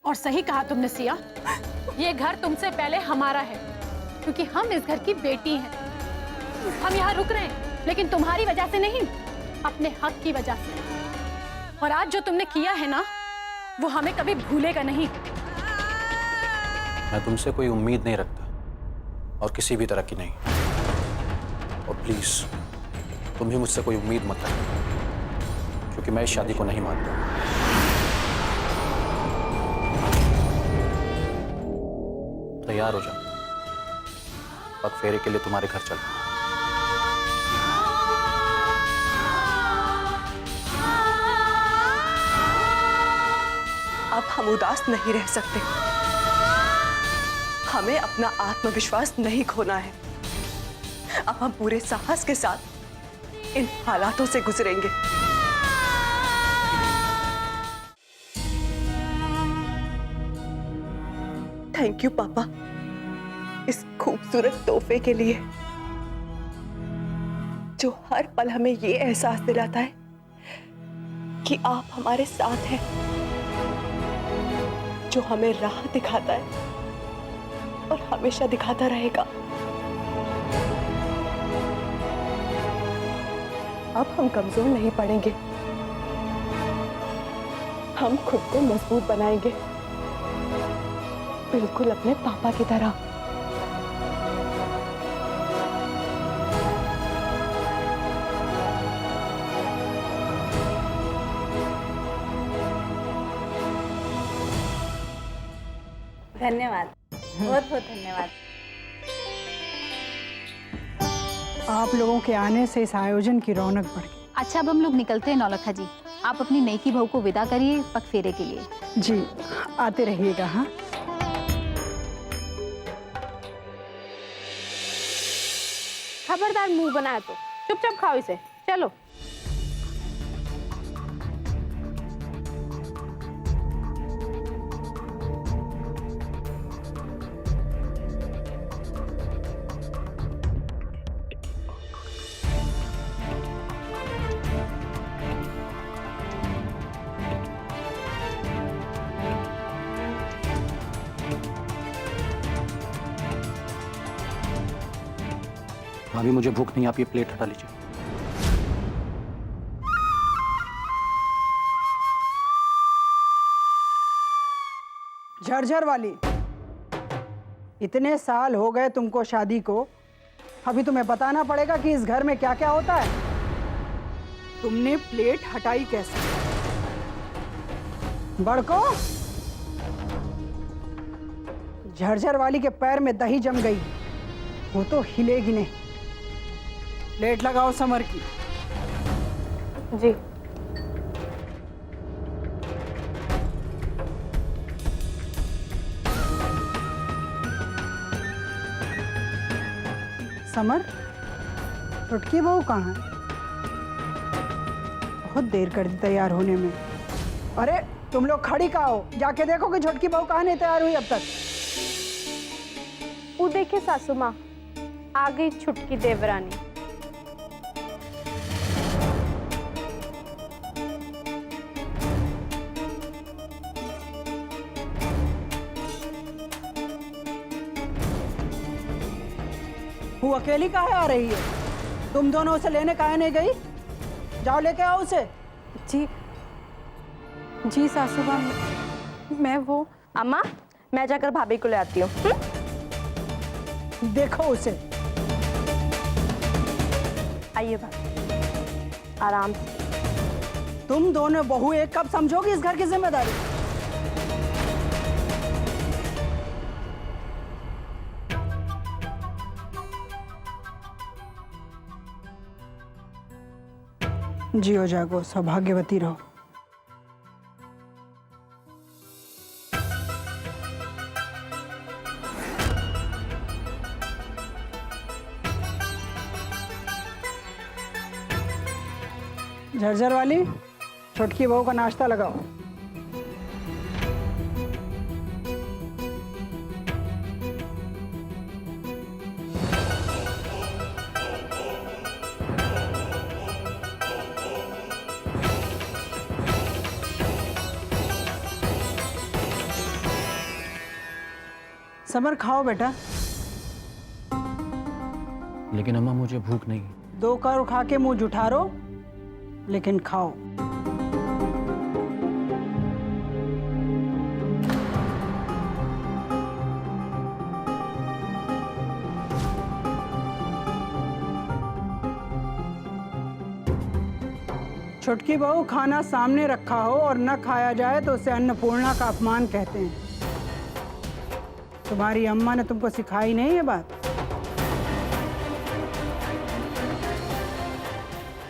और सही कहा तुमने सिया, ये घर तुमसे पहले हमारा है, क्योंकि हम इस घर की बेटी हैं। हम यहाँ रुक रहे हैं, लेकिन तुम्हारी वजह से नहीं, अपने हक की वजह से। और आज जो तुमने किया है ना, वो हमें कभी भूलेगा नहीं। मैं तुमसे कोई उम्मीद नहीं रखता, और किसी भी तरह की नहीं। और प्लीज तुम भी मुझसे कोई उम्मीद मत रखो, क्योंकि मैं इस शादी को नहीं मानता। तैयार हो जाओ, पग फेरे के लिए तुम्हारे घर चलता हूं। अब हम उदास नहीं रह सकते। हमें अपना आत्मविश्वास नहीं खोना है। अब हम पूरे साहस के साथ इन हालातों से गुजरेंगे। थैंक यू पापा, इस खूबसूरत तोहफे के लिए, जो हर पल हमें ये एहसास दिलाता है कि आप हमारे साथ हैं, जो हमें राह दिखाता है और हमेशा दिखाता रहेगा। अब हम कमजोर नहीं पड़ेंगे, हम खुद को मजबूत बनाएंगे, बिल्कुल अपने पापा की तरह। धन्यवाद, बहुत बहुत धन्यवाद। आप लोगों के आने से इस आयोजन की रौनक बढ़ गई। अच्छा, अब हम लोग निकलते हैं नौलखा जी। आप अपनी नई की बहू को विदा करिए पग फेरे के लिए। जी, आते रहिएगा। हाँ, खबरदार मुंह बनाया तो चुपचाप खाओ इसे। चलो। भाभी मुझे भूख नहीं, आप ये प्लेट हटा लीजिए। झरझर वाली, इतने साल हो गए तुमको शादी को, अभी तुम्हें बताना पड़ेगा कि इस घर में क्या क्या होता है। तुमने प्लेट हटाई कैसे? बड़को, झरझर वाली के पैर में दही जम गई, वो तो हिलेगी नहीं। प्लेट लगाओ समर की। जी। समर, छुटकी बहू कहाँ है? बहुत देर कर दी तैयार होने में। अरे तुम लोग खड़ी कहाँ हो? जाके देखो कि छुटकी बहू कहाँ नहीं तैयार हुई अब तक। वो देखिए सासू माँ, आ गई छुटकी देवरानी। वो अकेली काहे आ रही है? तुम दोनों उसे लेने काहे नहीं गई? जाओ लेके आओ उसे। जी जी सासू माँ, मैं वो। अम्मा, मैं जाकर भाभी को ले आती हूँ। देखो उसे। आइए भाभी, आराम से। तुम दोनों बहू एक कब समझोगी इस घर की जिम्मेदारी? जियो जागो, सौभाग्यवती रहो। झरझर वाली, छुटकी बहू का नाश्ता लगाओ। समर खाओ बेटा। लेकिन अम्मा मुझे भूख नहीं। 2 कौर खा के मुंह जुठारो, लेकिन खाओ। छुटकी बहू, खाना सामने रखा हो और न खाया जाए तो उसे अन्नपूर्णा का अपमान कहते हैं। तुम्हारी अम्मा ने तुमको सिखाई नहीं ये बात?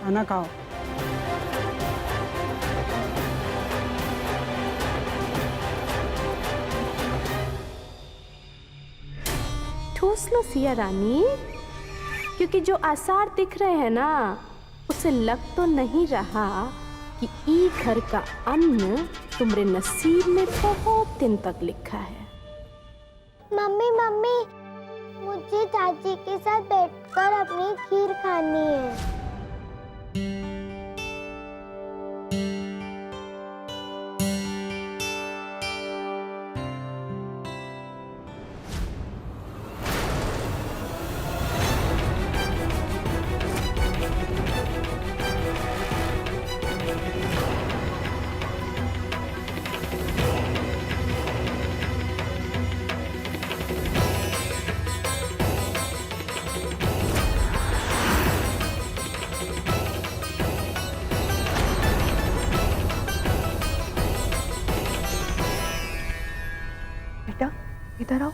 खाना खाओ। ठूस लो सिया रानी, क्योंकि जो आसार दिख रहे हैं ना, उसे लग तो नहीं रहा कि ई घर का अन्न तुम्हारे नसीब में बहुत दिन तक लिखा है। मम्मी मम्मी, मुझे चाची के साथ बैठकर अपनी खीर खानी है। बेटा इधर आओ।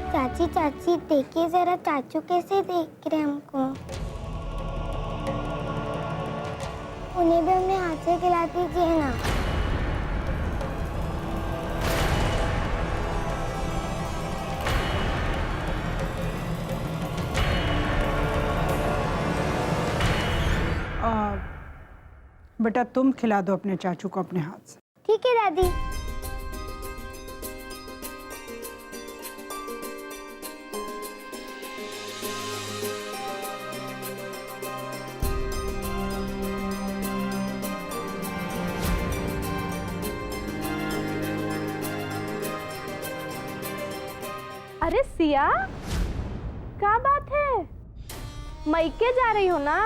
चाची चाची, देखिए जरा चाचू कैसे देख रहे हैं हमको। उन्हें भी हमने हाथ से खिला दीजिए ना। बेटा तुम खिला दो अपने चाचू को अपने हाथ से। ठीक है दादी। अरे सिया, क्या बात है? मैके जा रही हो ना,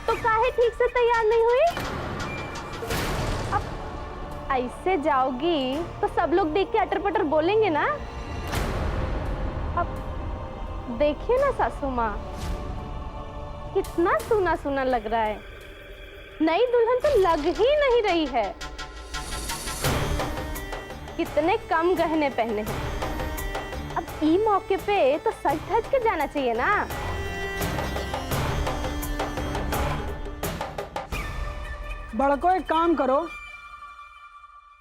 तो काहे ठीक से तैयार नहीं हुई? अब ऐसे जाओगी तो सब लोग देख के अटर पटर बोलेंगे ना। अब देखिए ना सासू माँ, कितना सूना सूना लग रहा है। नई दुल्हन तो लग ही नहीं रही है। कितने कम गहने पहने हैं। अब ई मौके पे तो सज धज के जाना चाहिए ना। बड़को एक काम करो,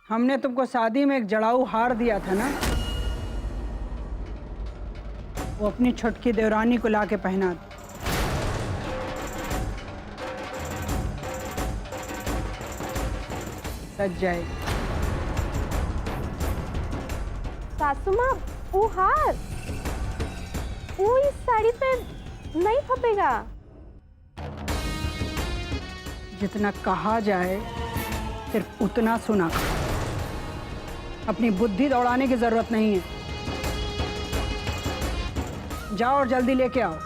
हमने तुमको शादी में एक जड़ाऊ हार दिया था ना, वो अपनी छुटकी देवरानी को लाके पहना दो। सज जाएगी। सासू माँ, वो हार वो इस साड़ी पे नहीं फपेगा। जितना कहा जाए सिर्फ उतना सुना। अपनी बुद्धि दौड़ाने की जरूरत नहीं है। जाओ और जल्दी लेके आओ।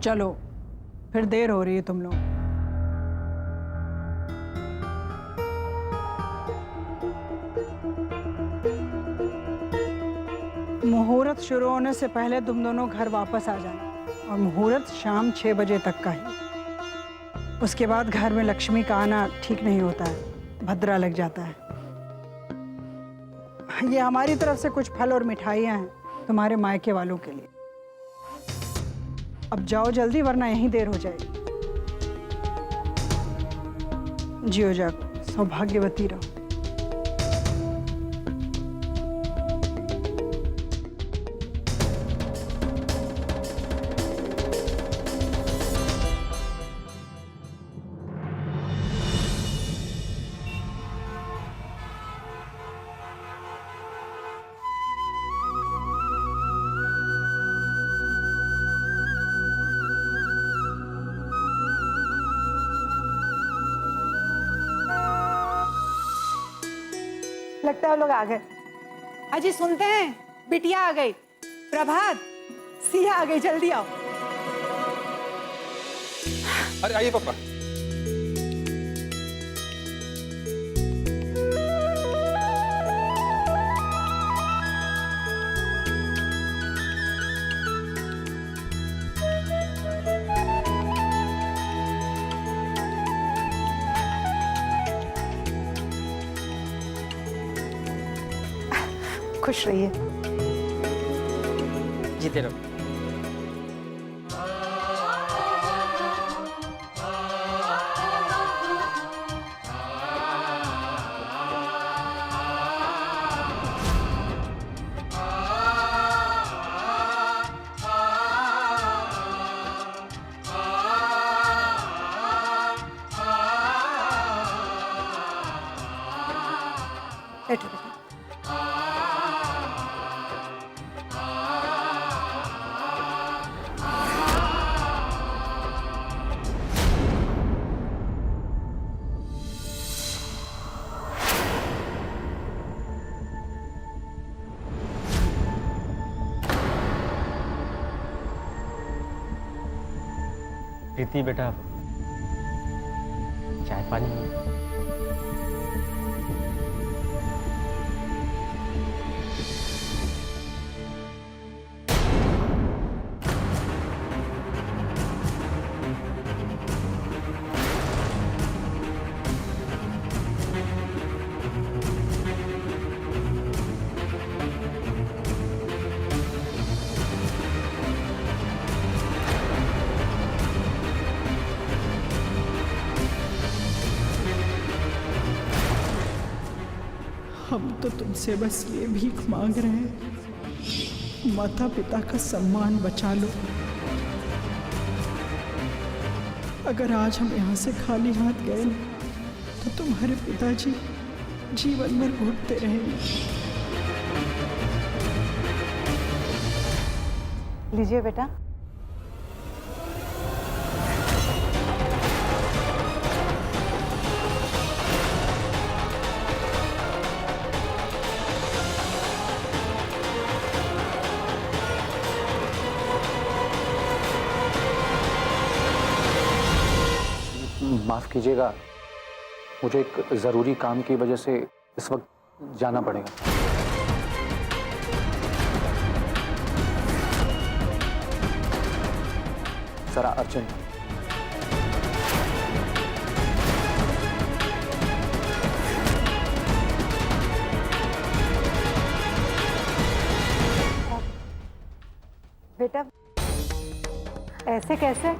चलो, फिर देर हो रही है तुम लोग। मुहूर्त शुरू होने से पहले तुम दोनों घर वापस आ जाना, और मुहूर्त शाम 6 बजे तक का ही। उसके बाद घर में लक्ष्मी का आना ठीक नहीं होता है, भद्रा लग जाता है। ये हमारी तरफ से कुछ फल और मिठाइयाँ हैं तुम्हारे मायके वालों के लिए। अब जाओ जल्दी, वरना यहीं देर हो जाएगी। जियो जागो, सौभाग्यवती रहो। लगता है वो लोग आ गए। अजी सुनते हैं, बिटिया आ गई। प्रभात, सिया आ गई, जल्दी आओ। अरे आइए पापा। खुश रहिए। जीते रहो। बैठो बेटा। प्रीति बेटा, चाय पानी। हम तो तुमसे बस ये भीख मांग रहे हैं, माता पिता का सम्मान बचा लो। अगर आज हम यहाँ से खाली हाथ गए तो तुम्हारे पिताजी जीवन भर भुगतते रहेंगे। लीजिए बेटा। माफ़ कीजिएगा, मुझे एक ज़रूरी काम की वजह से इस वक्त जाना पड़ेगा। ज़रा अर्जेंट। बेटा, ऐसे कैसे?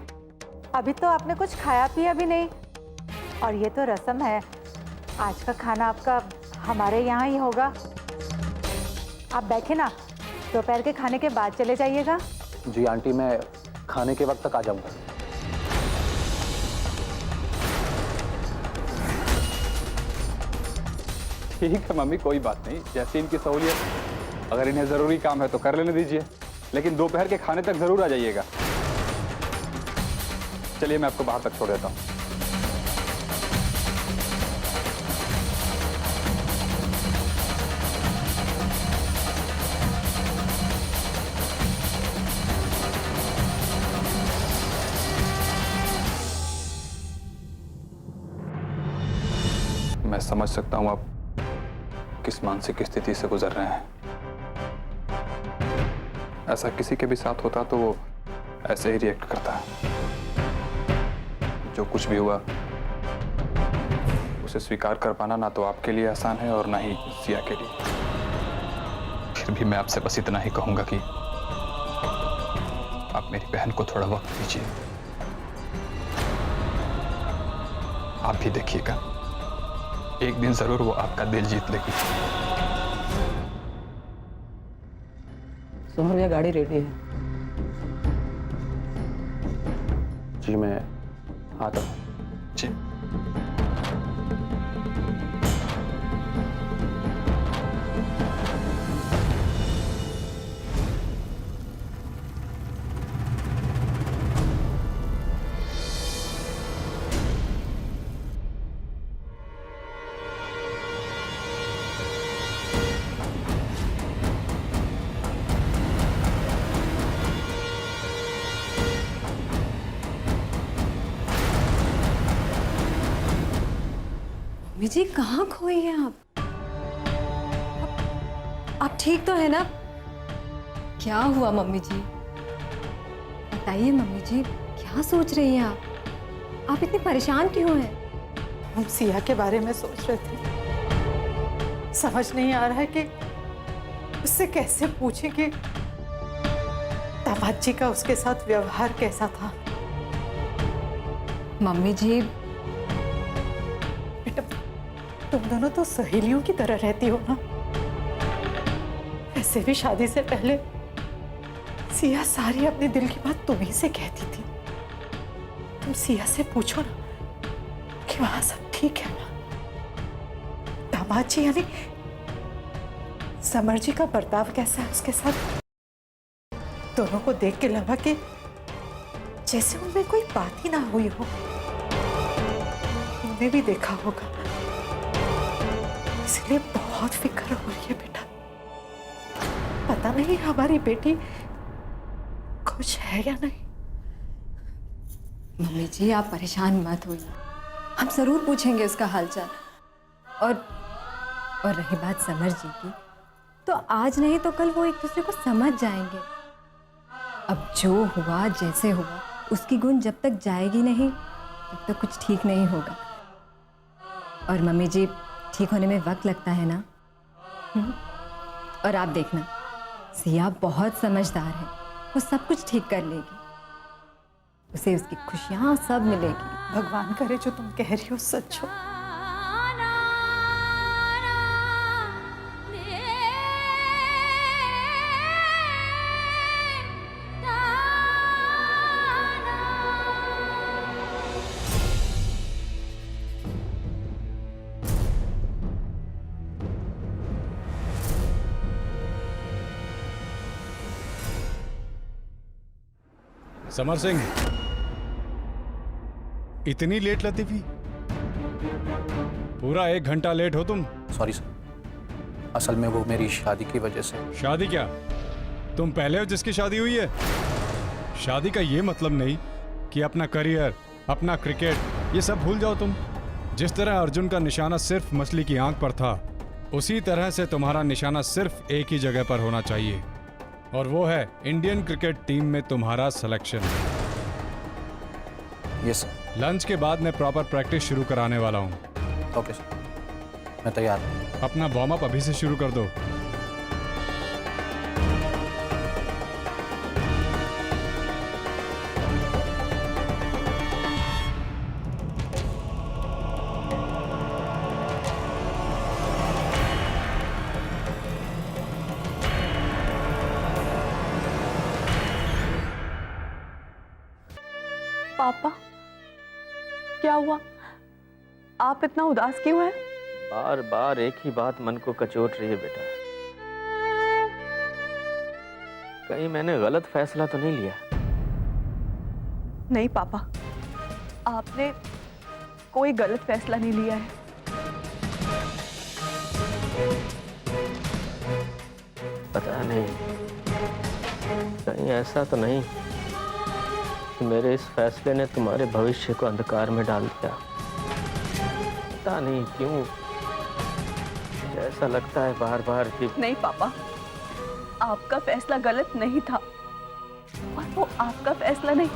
अभी तो आपने कुछ खाया पिया भी नहीं, और ये तो रस्म है। आज का खाना आपका हमारे यहाँ ही होगा। आप बैठे ना, दोपहर के खाने के बाद चले जाइएगा। जी आंटी, मैं खाने के वक्त तक आ जाऊंगा। ठीक है मम्मी, कोई बात नहीं, जैसी इनकी सहूलियत। अगर इन्हें ज़रूरी काम है तो कर लेने दीजिए, लेकिन दोपहर के खाने तक ज़रूर आ जाइएगा। चलिए मैं आपको बाहर तक छोड़ देता हूँ। मैं समझ सकता हूँ आप किस मानसिक स्थिति से गुजर रहे हैं। ऐसा किसी के भी साथ होता तो वो ऐसे ही रिएक्ट करता है। जो कुछ भी हुआ उसे स्वीकार कर पाना ना तो आपके लिए आसान है और ना ही सिया के लिए। फिर भी मैं आपसे बस इतना ही कहूंगा कि आप मेरी बहन को थोड़ा वक्त दीजिए। आप भी देखिएगा, एक दिन जरूर वो आपका दिल जीत लेगी। समर भैया गाड़ी रेडी है। जी मैं आता हूँ। जी मम्मी जी कहाँ खोई हैं आप ठीक तो है ना? क्या हुआ मम्मी जी? बताइए मम्मी जी, क्या सोच रही हैं आप इतनी परेशान क्यों हैं? हम सिया के बारे में सोच रहे थे। समझ नहीं आ रहा है कि उससे कैसे पूछें कि दामाद जी का उसके साथ व्यवहार कैसा था। मम्मी जी बेटा, तुम दोनों तो सहेलियों की तरह रहती हो ना। वैसे भी शादी से पहले सिया सारी अपने दिल की बात तुम्ही से कहती थी। तुम सिया से पूछो ना कि वहां सब ठीक है ना। दामाद जी यानी समर जी का बर्ताव कैसा है उसके साथ? दोनों को देख के लगा कि जैसे उनमें कोई बात ही ना हुई हो। तुमने भी देखा होगा, इसलिए बहुत फिक्र हो रही है बेटा। पता नहीं हमारी बेटी खुश है या नहीं। मम्मी जी आप परेशान मत होइए, हम जरूर पूछेंगे उसका हालचाल। और रही बात समर जी की, तो आज नहीं तो कल वो एक दूसरे को समझ जाएंगे। अब जो हुआ जैसे हुआ, उसकी गुण जब तक जाएगी नहीं तब तक कुछ ठीक नहीं होगा। और मम्मी जी ठीक होने में वक्त लगता है ना। और आप देखना, सिया बहुत समझदार है, वो सब कुछ ठीक कर लेगी। उसे उसकी खुशियां सब मिलेगी। भगवान करे जो तुम कह रही हो सच हो। समर सिंह, इतनी लेट लतीफी? पूरा 1 घंटा लेट हो तुम। सॉरी सर, असल में वो मेरी शादी की वजह से। शादी क्या? तुम पहले हो जिसकी शादी हुई है? शादी का ये मतलब नहीं कि अपना करियर, अपना क्रिकेट, ये सब भूल जाओ तुम। जिस तरह अर्जुन का निशाना सिर्फ मछली की आंख पर था, उसी तरह से तुम्हारा निशाना सिर्फ एक ही जगह पर होना चाहिए, और वो है इंडियन क्रिकेट टीम में तुम्हारा सिलेक्शन। यस। लंच के बाद मैं प्रॉपर प्रैक्टिस शुरू कराने वाला हूँ। ओके सर, मैं तैयार हूँ। अपना वार्म अप अभी से शुरू कर दो। पापा क्या हुआ? आप इतना उदास क्यों हैं? बार बार एक ही बात मन को कचोट रही है बेटा। कहीं मैंने गलत फैसला तो नहीं लिया? नहीं पापा, आपने कोई गलत फैसला नहीं लिया है। पता नहीं, कहीं ऐसा तो नहीं कि मेरे इस फैसले ने तुम्हारे भविष्य को अंधकार में डाल दिया। पता नहीं क्यों ऐसा लगता है बार बार कि नहीं पापा, आपका फैसला गलत नहीं था। और वो आपका फैसला नहीं,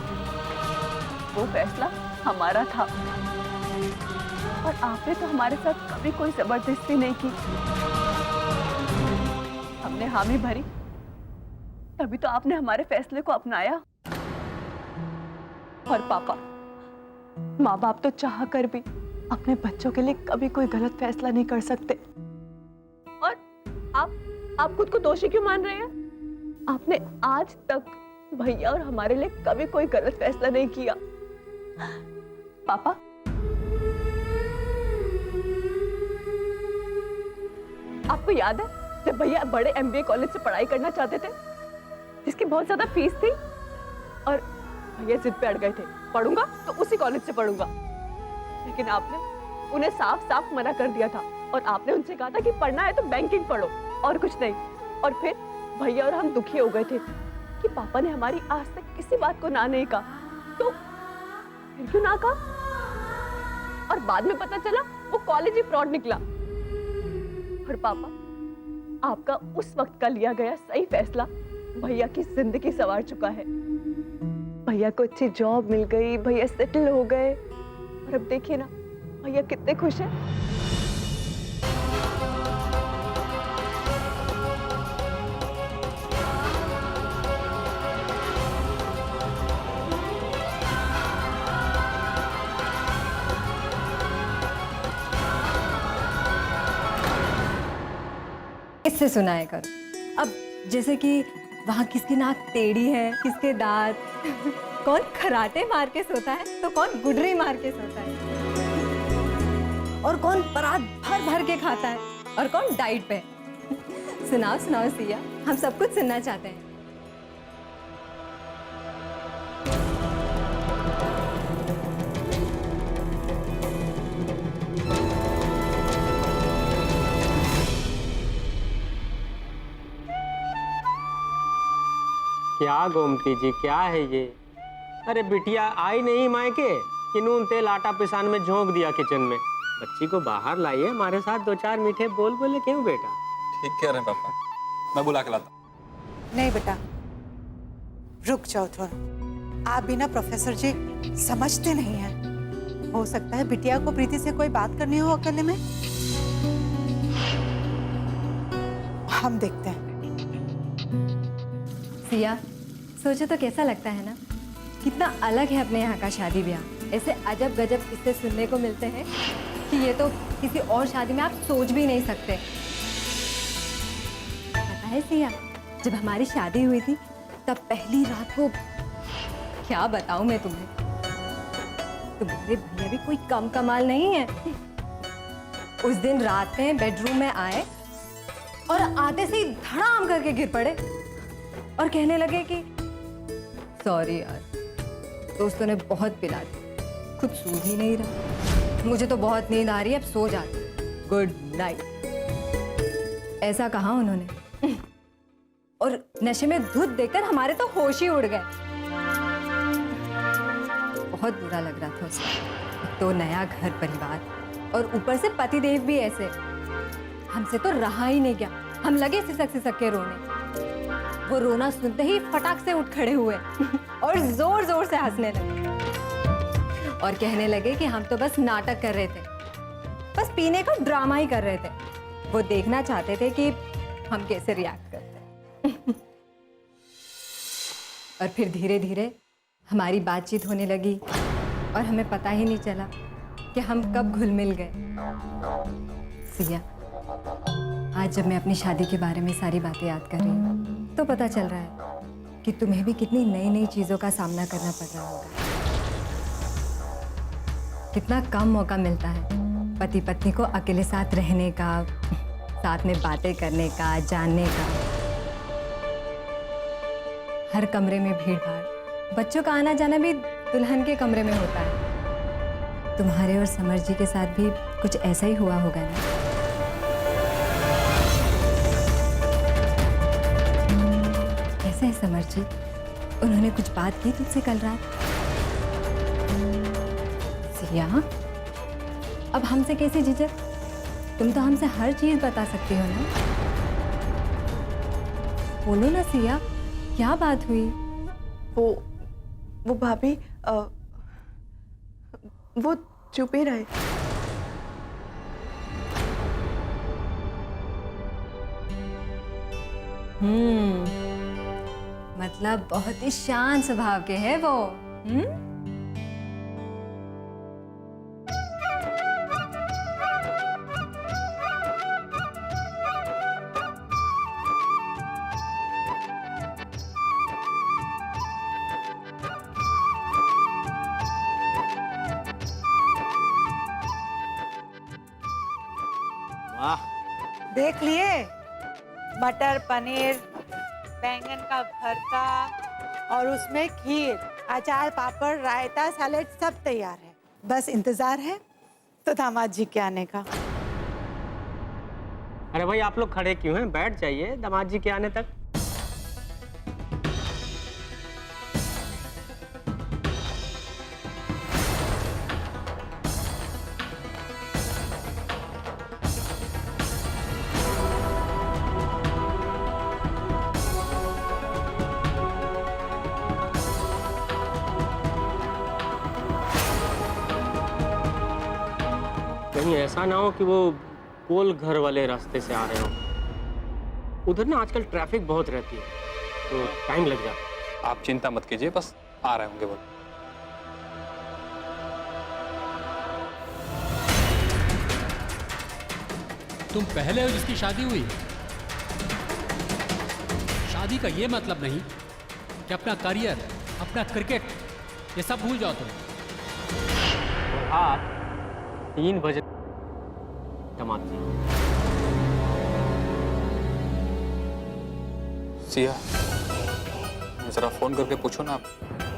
वो फैसला हमारा था। और आपने तो हमारे साथ कभी कोई जबरदस्ती नहीं की। हमने हामी भरी, तभी तो आपने हमारे फैसले को अपनाया। और पापा, माँ बाप तो चाह कर भी अपने बच्चों के लिए कभी कोई गलत फैसला नहीं कर सकते। और आप खुद को दोषी क्यों मान रहे हैं? आपने आज तक भैया और हमारे लिए कभी कोई गलत फैसला नहीं किया। पापा, आपको याद है जब भैया बड़े एमबीए कॉलेज से पढ़ाई करना चाहते थे, जिसकी बहुत ज्यादा फीस थी, और भैया जिद पे अड़ गए थे, पढ़ूंगा तो उसी कॉलेज से पढ़ूंगा। लेकिन आपने उन्हें साफ साफ मना कर दिया था, और आपने उनसे कहा था कि पढ़ना है तो बैंकिंग पढ़ो और कुछ नहीं। और फिर भैया और हम दुखी हो गए थे कि पापा ने हमारी आज तक किसी बात को ना नहीं कहा, तो फिर क्यों ना कहा? और बाद में पता चला वो कॉलेज ही फ्रॉड निकला। और पापा, आपका उस वक्त का लिया गया सही फैसला भैया की जिंदगी संवार चुका है। भैया को अच्छी जॉब मिल गई, भैया सेटल हो गए, और अब देखिए ना भैया कितने खुश हैं। इससे सुनाया करो। अब जैसे कि वहाँ किसकी नाक टेढ़ी है, किसके दांत, कौन खराटे मार के सोता है तो कौन गुडरी मार के सोता है, और कौन परात भर भर के खाता है और कौन डाइट पे। सुनाओ सुनाओ सिया, हम सब कुछ सुनना चाहते हैं। क्या गोमती जी, क्या है ये? अरे बिटिया आई नहीं मायके कि नून तेल आटा पिसान में झोंक दिया किचन में। बच्ची को बाहर लाइए, हमारे साथ दो चार मीठे बोल बोले क्यों बेटा? ठीक कह रहे हैं पापा, मैं बुला के लाता हूं। नहीं बेटा, रुक जाओ थोड़ा। आप भी ना प्रोफेसर जी समझते नहीं हैं। हो सकता है बिटिया को प्रीति से कोई बात करनी हो अकेले में। हम देखते हैं। सिया, सोचो तो कैसा लगता है ना, कितना अलग है अपने यहाँ का शादी ब्याह। ऐसे अजब गजब किस्से सुनने को मिलते हैं कि ये तो किसी और शादी में आप सोच भी नहीं सकते। पता है सिया, जब हमारी शादी हुई थी तब पहली रात को क्या बताऊं मैं तुम्हें, तुम्हारे भैया भी कोई कम कमाल नहीं है। उस दिन रात में बेडरूम में आए और आते से ही धड़ाम करके गिर पड़े और कहने लगे कि सॉरी यार, दोस्तों ने बहुत पिला दी, खुद सूझ ही नहीं रहा, मुझे तो बहुत नींद आ रही है, अब सो जाती, गुड नाइट। ऐसा कहा उन्होंने और नशे में धुत देकर हमारे तो होश ही उड़ गए। बहुत बुरा लग रहा था उसको, तो नया घर परिवार और ऊपर से पतिदेव भी ऐसे। हमसे तो रहा ही नहीं गया, हम लगे सिसक सिसक के रोने। वो रोना सुनते ही फटाक से उठ खड़े हुए और जोर जोर से हंसने लगे और कहने लगे कि हम तो बस नाटक कर रहे थे, बस पीने का ड्रामा ही कर रहे थे। वो देखना चाहते थे कि हम कैसे रिएक्ट करते हैं। और फिर धीरे धीरे हमारी बातचीत होने लगी और हमें पता ही नहीं चला कि हम कब घुल मिल गए। सिया, आज जब मैं अपनी शादी के बारे में सारी बातें याद कर रही हूँ तो पता चल रहा है कि तुम्हें भी कितनी नई नई चीज़ों का सामना करना पड़ रहा होगा। कितना कम मौका मिलता है पति पत्नी को अकेले साथ रहने का, साथ में बातें करने का, जानने का। हर कमरे में भीड़ भाड़, बच्चों का आना जाना भी दुल्हन के कमरे में होता है। तुम्हारे और समर जी के साथ भी कुछ ऐसा ही हुआ होगा ना? कैसे है समर जी? उन्होंने कुछ बात की तुझसे कल रात? सिया, अब हमसे कैसे झिझक? तुम तो हमसे हर चीज बता सकती हो ना। बोलो ना सिया, क्या बात हुई? वो भाभी वो चुप ही रहे। मतलब बहुत ही शांत स्वभाव के हैं वो। वाह, देख लिए, मटर पनीर, बैंगन का भरता और उसमें खीर, अचार, पापड़, रायता, सैलेड सब तैयार है। बस इंतजार है तो दामाद जी के आने का। अरे भाई आप लोग खड़े क्यों हैं? बैठ जाइए दामाद जी के आने तक। कहीं ऐसा ना हो कि वो गोल घर वाले रास्ते से आ रहे हो। उधर ना आजकल ट्रैफिक बहुत रहती है तो टाइम लग जाता है। आप चिंता मत कीजिए, बस आ रहे होंगे वो। तुम पहले हो जिसकी शादी हुई। शादी का ये मतलब नहीं कि अपना करियर, अपना क्रिकेट ये सब भूल जाओ तुम। रात 3 बजे दामाद जी। सिया, जरा फोन करके पूछो ना, आप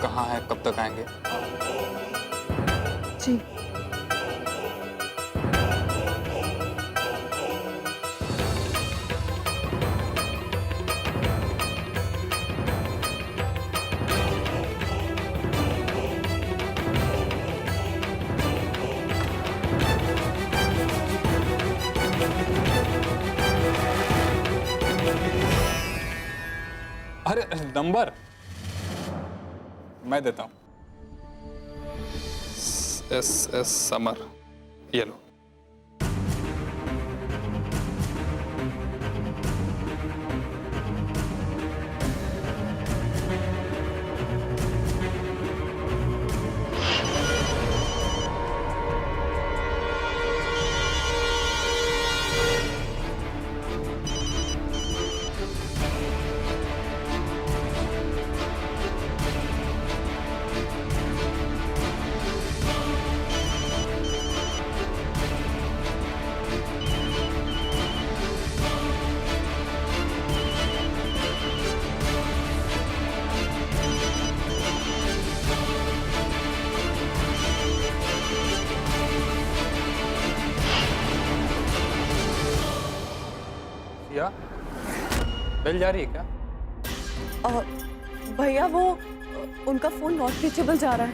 कहाँ हैं, कब तक आएंगे? जी। अरे नंबर मैं देता हूँ। SS समर, ये लो। सिया, बेल जा रही है क्या? भैया वो उनका फोन नॉट रीचेबल जा रहा है।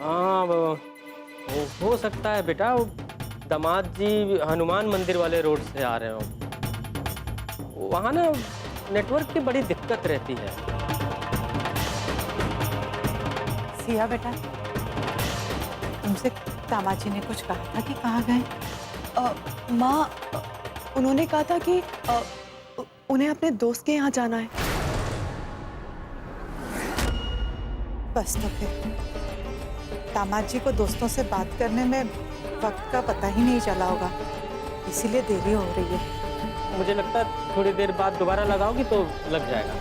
हाँ वो हो सकता है बेटा, वो दामाद जी हनुमान मंदिर वाले रोड से आ रहे हो। वहाँ ना नेटवर्क की बड़ी दिक्कत रहती है। सिया बेटा, तुमसे दामाद जी ने कुछ कहा था कि कहाँ गए? माँ, उन्होंने कहा था कि उन्हें अपने दोस्त के यहाँ जाना है। बस तो फिर दामाद जी को दोस्तों से बात करने में वक्त का पता ही नहीं चला होगा, इसीलिए देरी हो रही है। मुझे लगता है थोड़ी देर बाद दोबारा लगाओगी तो लग जाएगा।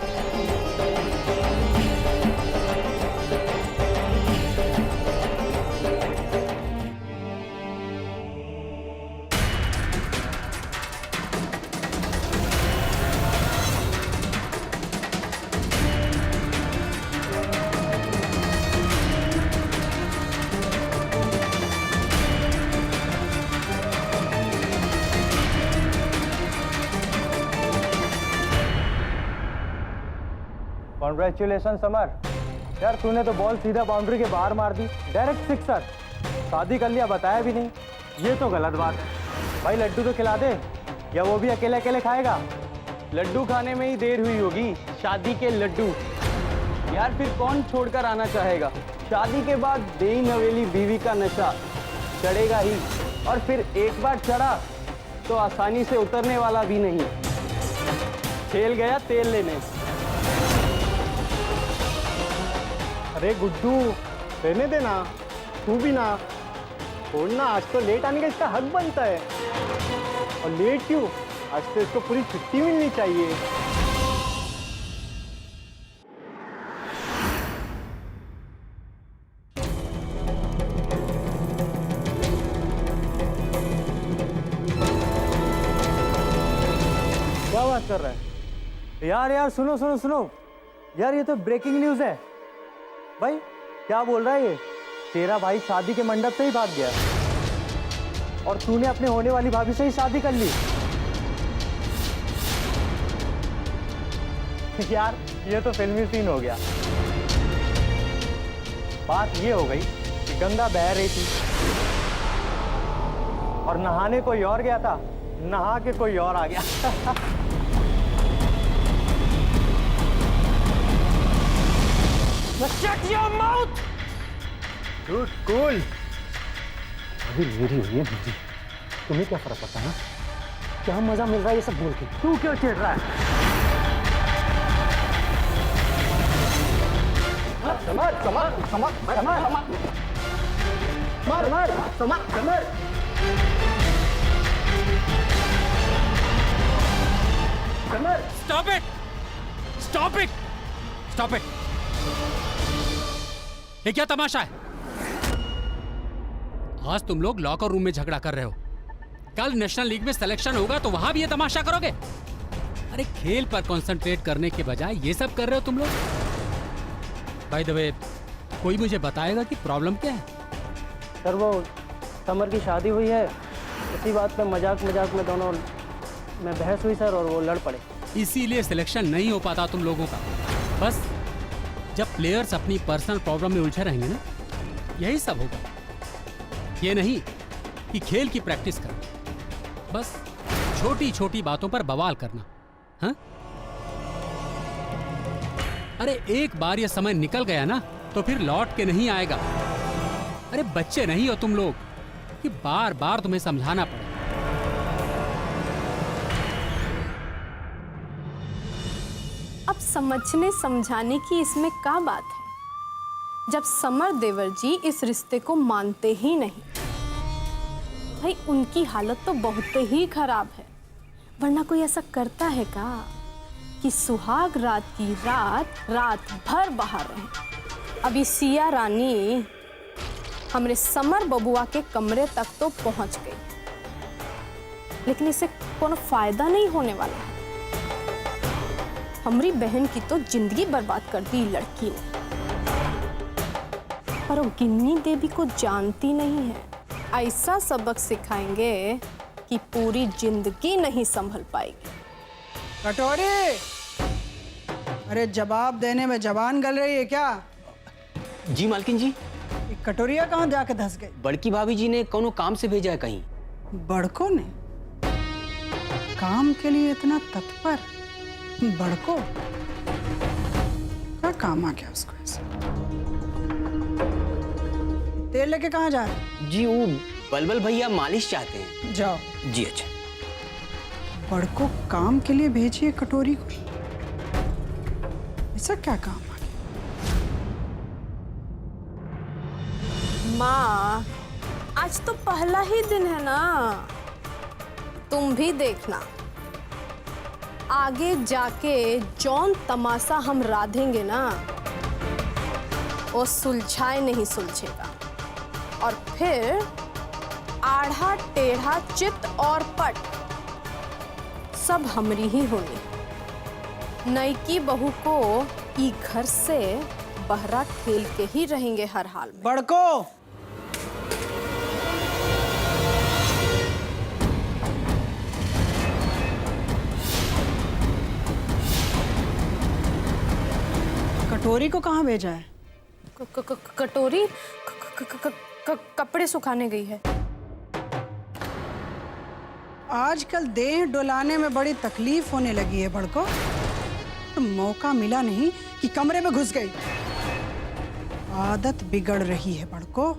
कॉन्ग्रेचुलेशन समर, यार तूने तो बॉल सीधा बाउंड्री के बाहर मार दी, डायरेक्ट सिक्सर। शादी कर लिया बताया भी नहीं, ये तो गलत बात है। भाई लड्डू तो खिला दे, या वो भी अकेले अकेले खाएगा? लड्डू खाने में ही देर हुई होगी, शादी के लड्डू। यार फिर कौन छोड़कर आना चाहेगा? शादी के बाद बेई नवेली बीवी का नशा चढ़ेगा ही, और फिर एक बार चढ़ा तो आसानी से उतरने वाला भी नहीं। खेल गया तेल लेने। अरे गुड्डू, रहने देना, तू भी ना छोड़ना। आज तो लेट आने का इसका हक बनता है। और लेट क्यों? आज तो इसको पूरी छुट्टी मिलनी चाहिए। क्या बात कर रहा है यार? यार सुनो सुनो सुनो यार, ये तो ब्रेकिंग न्यूज़ है भाई। क्या बोल रहा है ये? तेरा भाई शादी के मंडप से ही भाग गया और तूने अपने होने वाली भाभी से ही शादी कर ली। यार ये तो फिल्मी सीन हो गया। बात ये हो गई कि गंगा बह रही थी और नहाने कोई और गया था, नहा के कोई और आ गया। Shut your mouth! Dude, cool. अभी मेरी हुई है मेरी, तुम्हें क्या फर्क पड़ता है? क्या मजा मिल रहा है ये सब बोल के? तू क्यों चिढ़ रहा है? Summer, summer, summer, summer, summer, summer, summer. Summer, Stop it! Stop it! Stop it! ये क्या तमाशा है? आज तुम लोग लॉकर रूम में झगड़ा कर रहे हो, कल नेशनल लीग में सिलेक्शन होगा तो वहां भी ये तमाशा करोगे? अरे खेल पर कंसंट्रेट करने के बजाय ये सब कर रहे हो तुम लोग। बाय द वे, कोई मुझे बताएगा कि प्रॉब्लम क्या है? सर वो समर की शादी हुई है, इसी बात पे मजाक मजाक में दोनों में बहस हुई सर, और वो लड़ पड़े। इसीलिए सिलेक्शन नहीं हो पाता तुम लोगों का। बस जब प्लेयर्स अपनी पर्सनल प्रॉब्लम में उलझे रहेंगे ना, यही सब होगा। ये नहीं कि खेल की प्रैक्टिस करना, बस छोटी छोटी बातों पर बवाल करना। हाँ? अरे एक बार ये समय निकल गया ना तो फिर लौट के नहीं आएगा। अरे बच्चे नहीं हो तुम लोग कि बार बार तुम्हें समझाना पड़े। अब समझने समझाने की इसमें क्या बात है, जब समर देवर जी इस रिश्ते को मानते ही नहीं। भाई उनकी हालत तो बहुत ही खराब है, वरना कोई ऐसा करता है का कि सुहाग रात की रात भर बाहर रहे। अभी सिया रानी हमरे समर बबुआ के कमरे तक तो पहुंच गई, लेकिन इससे कोनो फायदा नहीं होने वाला है। हमारी बहन की तो जिंदगी बर्बाद कर दी लड़की ने, पर वो गिन्नी देवी को जानती नहीं है। ऐसा सबक सिखाएंगे कि पूरी जिंदगी नहीं संभल पाएगी। कटोरी, अरे जवाब देने में जबान गल रही है क्या? जी मालकिन जी। कटोरिया कहाँ जाके धस गई? बड़की भाभी जी ने कोनो काम से भेजा है कहीं। बड़को ने? काम के लिए इतना तत्पर? बड़को क्या काम आ गया उसको ऐसा? तेल लेके कहाँ जा रहे? जी वो बलबल भैया मालिश चाहते हैं। जाओ। जी अच्छा। बड़को काम के लिए भेजिए कटोरी को, ऐसा क्या काम आ गया? माँ, आज तो पहला ही दिन है ना, तुम भी देखना आगे जाके जौन तमाशा हम राधेंगे ना, वो सुलझाए नहीं सुलझेगा, और फिर आढ़ा टेढ़ा चित और पट सब हमरी ही होनी। नईकी बहू को ई घर से बहरा ठेल के ही रहेंगे हर हाल में। बड़को, कटोरी को कहाँ भेजा है? कटोरी कपड़े सुखाने गई है। आजकल देह डुलाने में बड़ी तकलीफ होने लगी है बड़को। तो मौका मिला नहीं कि कमरे में घुस गई। आदत बिगड़ रही है बड़को।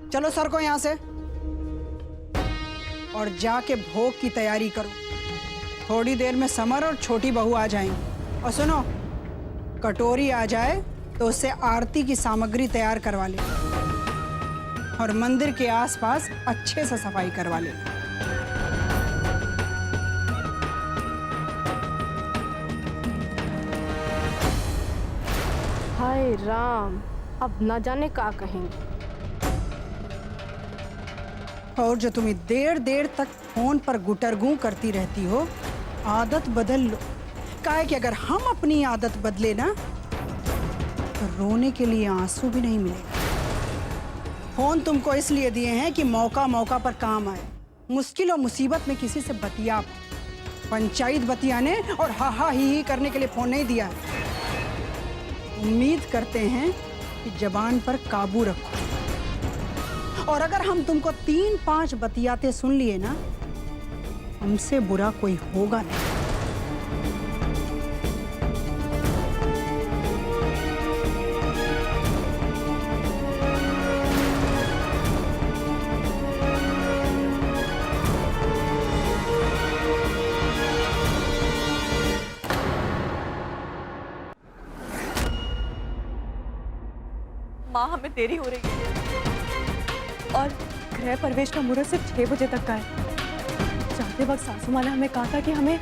चलो सर को यहाँ से और जाके भोग की तैयारी करो। थोड़ी देर में समर और छोटी बहू आ जाएंगी। और सुनो, कटोरी आ जाए तो उससे आरती की सामग्री तैयार करवा ले और मंदिर के आसपास अच्छे से सफाई करवा ले। हाय राम, अब न जाने क्या कहेंगे। और जो तुम्हें देर देर तक फोन पर गुटरगू करती रहती हो, आदत बदल लो। काहे कि अगर हम अपनी आदत बदले ना तो रोने के लिए आंसू भी नहीं मिलेगा। फोन तुमको इसलिए दिए हैं कि मौका मौका पर काम आए। मुश्किल और मुसीबत में किसी से बतिया, पंचायत बतियाने और हा हा ही करने के लिए फोन नहीं दिया है। उम्मीद करते हैं कि जबान पर काबू रखो। और अगर हम तुमको 3-5 बतियाते सुन लिए ना, हमसे बुरा कोई होगा नहीं। माँ, हमें देरी हो रही है और गृह प्रवेश का मुहूर्त सिर्फ 6 बजे तक का है। जाते वक्त सासू माँ ने हमें कहा था कि हमें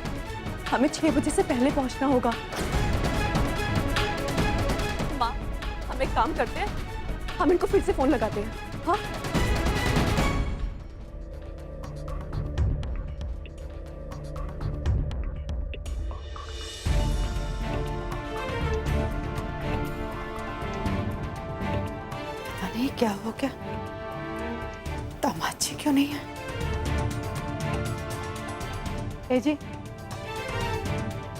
6 बजे से पहले पहुंचना होगा। माँ, हम एक काम करते हैं, हम इनको फिर से फोन लगाते हैं। हाँ, नहीं क्या हो गया? दामाद जी क्यों नहीं है? ए जी,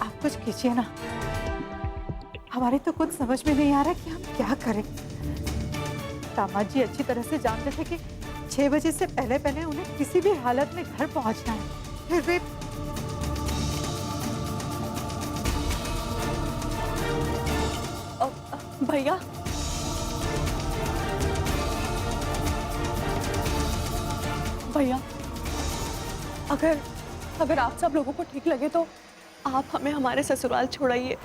आप कुछ कीजिए ना। हमारे तो कुछ समझ में नहीं आ रहा कि हम क्या करें। दामाद जी अच्छी तरह से जानते थे कि 6 बजे से पहले पहले उन्हें किसी भी हालत में घर पहुंचना है। फिर भी भैया, भैया, अगर आप सब लोगों को ठीक लगे तो आप हमें हमारे ससुराल छोड़ाइए।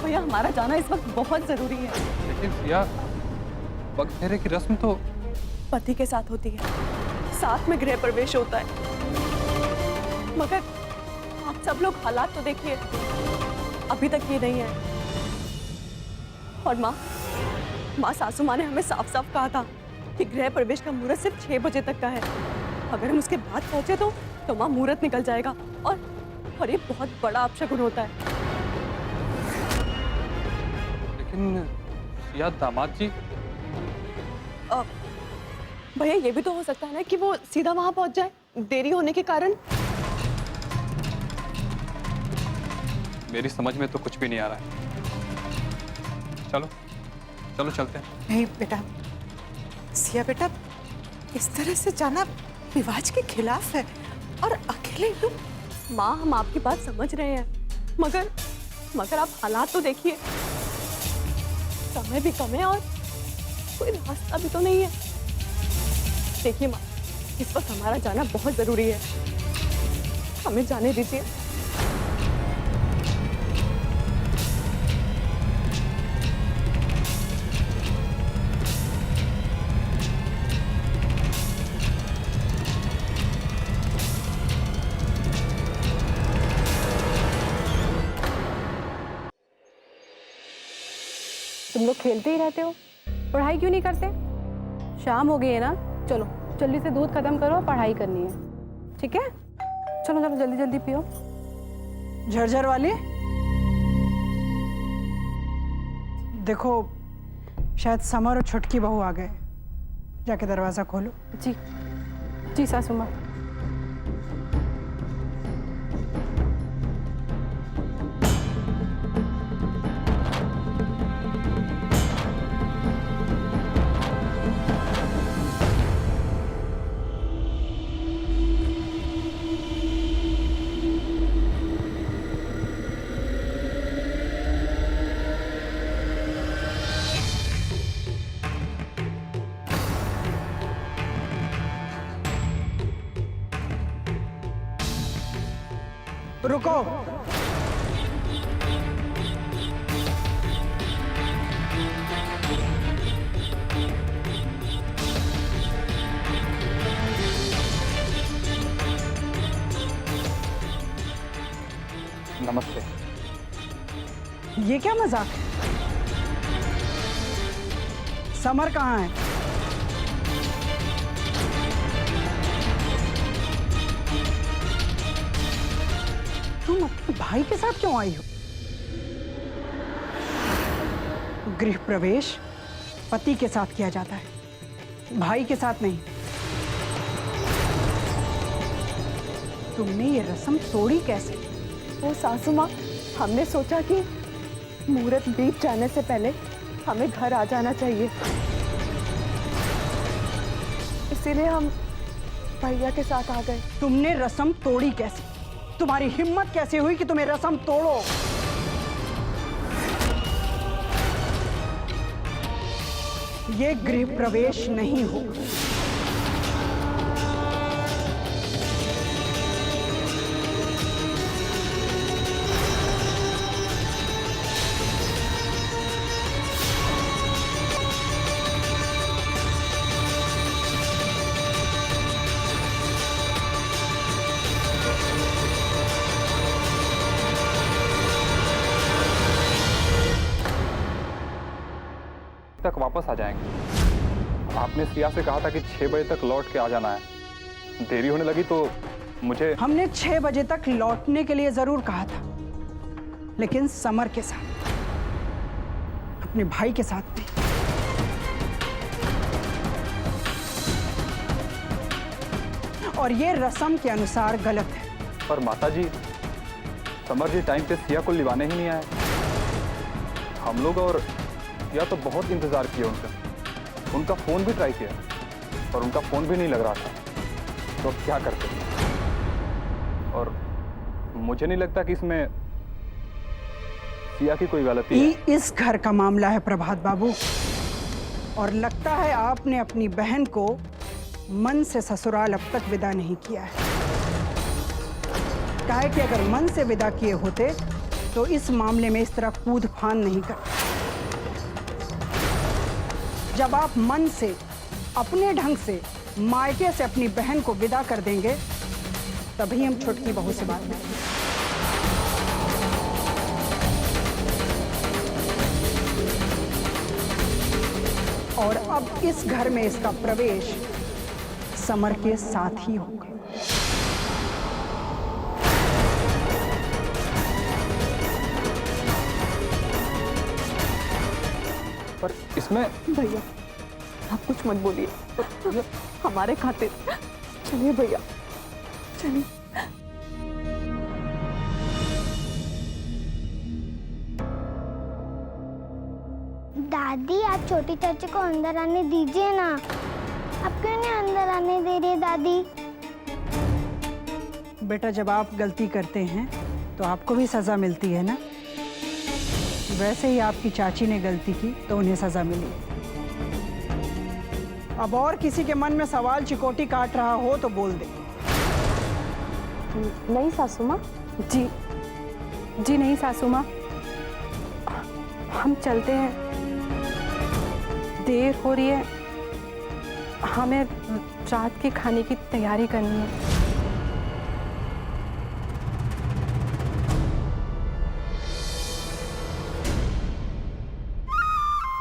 भैया, हमारा जाना इस वक्त बहुत जरूरी है। लेकिन सिया, वक्तफेरे की रस्म तो पति के साथ होती है, साथ में गृह प्रवेश होता है। मगर आप सब लोग हालात तो देखिए, अभी तक ये नहीं है। और माँ, सासू माँ ने हमें साफ साफ कहा था कि गृह प्रवेश का मुहूर्त सिर्फ 6 बजे तक का है। अगर हम उसके बाद पहुंचे तो माँ मुहूर्त निकल जाएगा और ये बहुत बड़ा अपशगुन होता है। लेकिन सिया, दामाद जी, भैया, ये भी तो हो सकता है ना कि वो सीधा वहां पहुंच जाए, देरी होने के कारण। मेरी समझ में तो कुछ भी नहीं आ रहा है। चलो चलो चलते हैं। नहीं बेटा, सिया बेटा, इस तरह से जाना रिवाज के खिलाफ है। और अकेले तुम। माँ, हम आपकी बात समझ रहे हैं, मगर आप हालात तो देखिए। समय भी कम है और कोई रास्ता भी तो नहीं है। देखिए माँ, इस वक्त हमारा जाना बहुत जरूरी है, हमें जाने दीजिए। तुम लोग खेलते ही रहते हो, पढ़ाई क्यों नहीं करते? शाम हो गई है ना, चलो जल्दी से दूध खत्म करो, पढ़ाई करनी है। ठीक है, चलो चलो जल्दी जल्दी पियो। झरझर वाली, देखो शायद समर और छुटकी बहू आ गए। जाके दरवाजा खोलो। जी जी सासू माँ। रुको। नमस्ते। ये क्या मजाक है? समर कहाँ है? तुम अपने भाई के साथ क्यों आई हो? गृह प्रवेश पति के साथ किया जाता है, भाई के साथ नहीं। तुमने ये रस्म तोड़ी कैसे? वो सासू माँ, हमने सोचा कि मुहूर्त बीत जाने से पहले हमें घर आ जाना चाहिए, इसीलिए हम भैया के साथ आ गए। तुमने रस्म तोड़ी कैसे? तुम्हारी हिम्मत कैसे हुई कि तुम्हें रस्म तोड़ो? ये गृह प्रवेश नहीं होगा। तक वापस आ जाएंगे। आपने सिया से कहा था कि 6 बजे तक लौट के आ जाना है। देरी होने लगी तो मुझे हमने 6 बजे तक लौटने के लिए जरूर कहा था, लेकिन समर के साथ, अपने भाई के साथ नहीं। और ये रस्म के अनुसार गलत है। पर माताजी, समर जी टाइम पे सिया को लिवाने ही नहीं आए। हम लोग और या तो बहुत इंतजार किया उनका फोन भी ट्राई किया और उनका फोन भी नहीं लग रहा था। तो अब क्या करते? और मुझे नहीं लगता कि इसमें सिया की कोई गलती है। इस घर का मामला है प्रभात बाबू, और लगता है आपने अपनी बहन को मन से ससुराल अब तक विदा नहीं किया है। काहे कि अगर मन से विदा किए होते तो इस मामले में इस तरह कूद फान नहीं करते। जब आप मन से, अपने ढंग से मायके से अपनी बहन को विदा कर देंगे, तभी हम छोटकी बहू से बात करेंगे। और अब इस घर में इसका प्रवेश समर के साथ ही होगा। पर इसमें भैया आप कुछ मत बोलिए, हमारे खातिर। चलिए भैया, चलिए। दादी, आप छोटी चाची को अंदर आने दीजिए ना। आप क्यों नहीं अंदर आने दे रही दादी? बेटा, जब आप गलती करते हैं तो आपको भी सजा मिलती है ना। वैसे ही आपकी चाची ने गलती की तो उन्हें सजा मिली। अब और किसी के मन में सवाल चिकोटी काट रहा हो तो बोल दे। नहीं सासू माँ। जी नहीं सासू माँ, हम चलते हैं, देर हो रही है, हमें रात के खाने की तैयारी करनी है।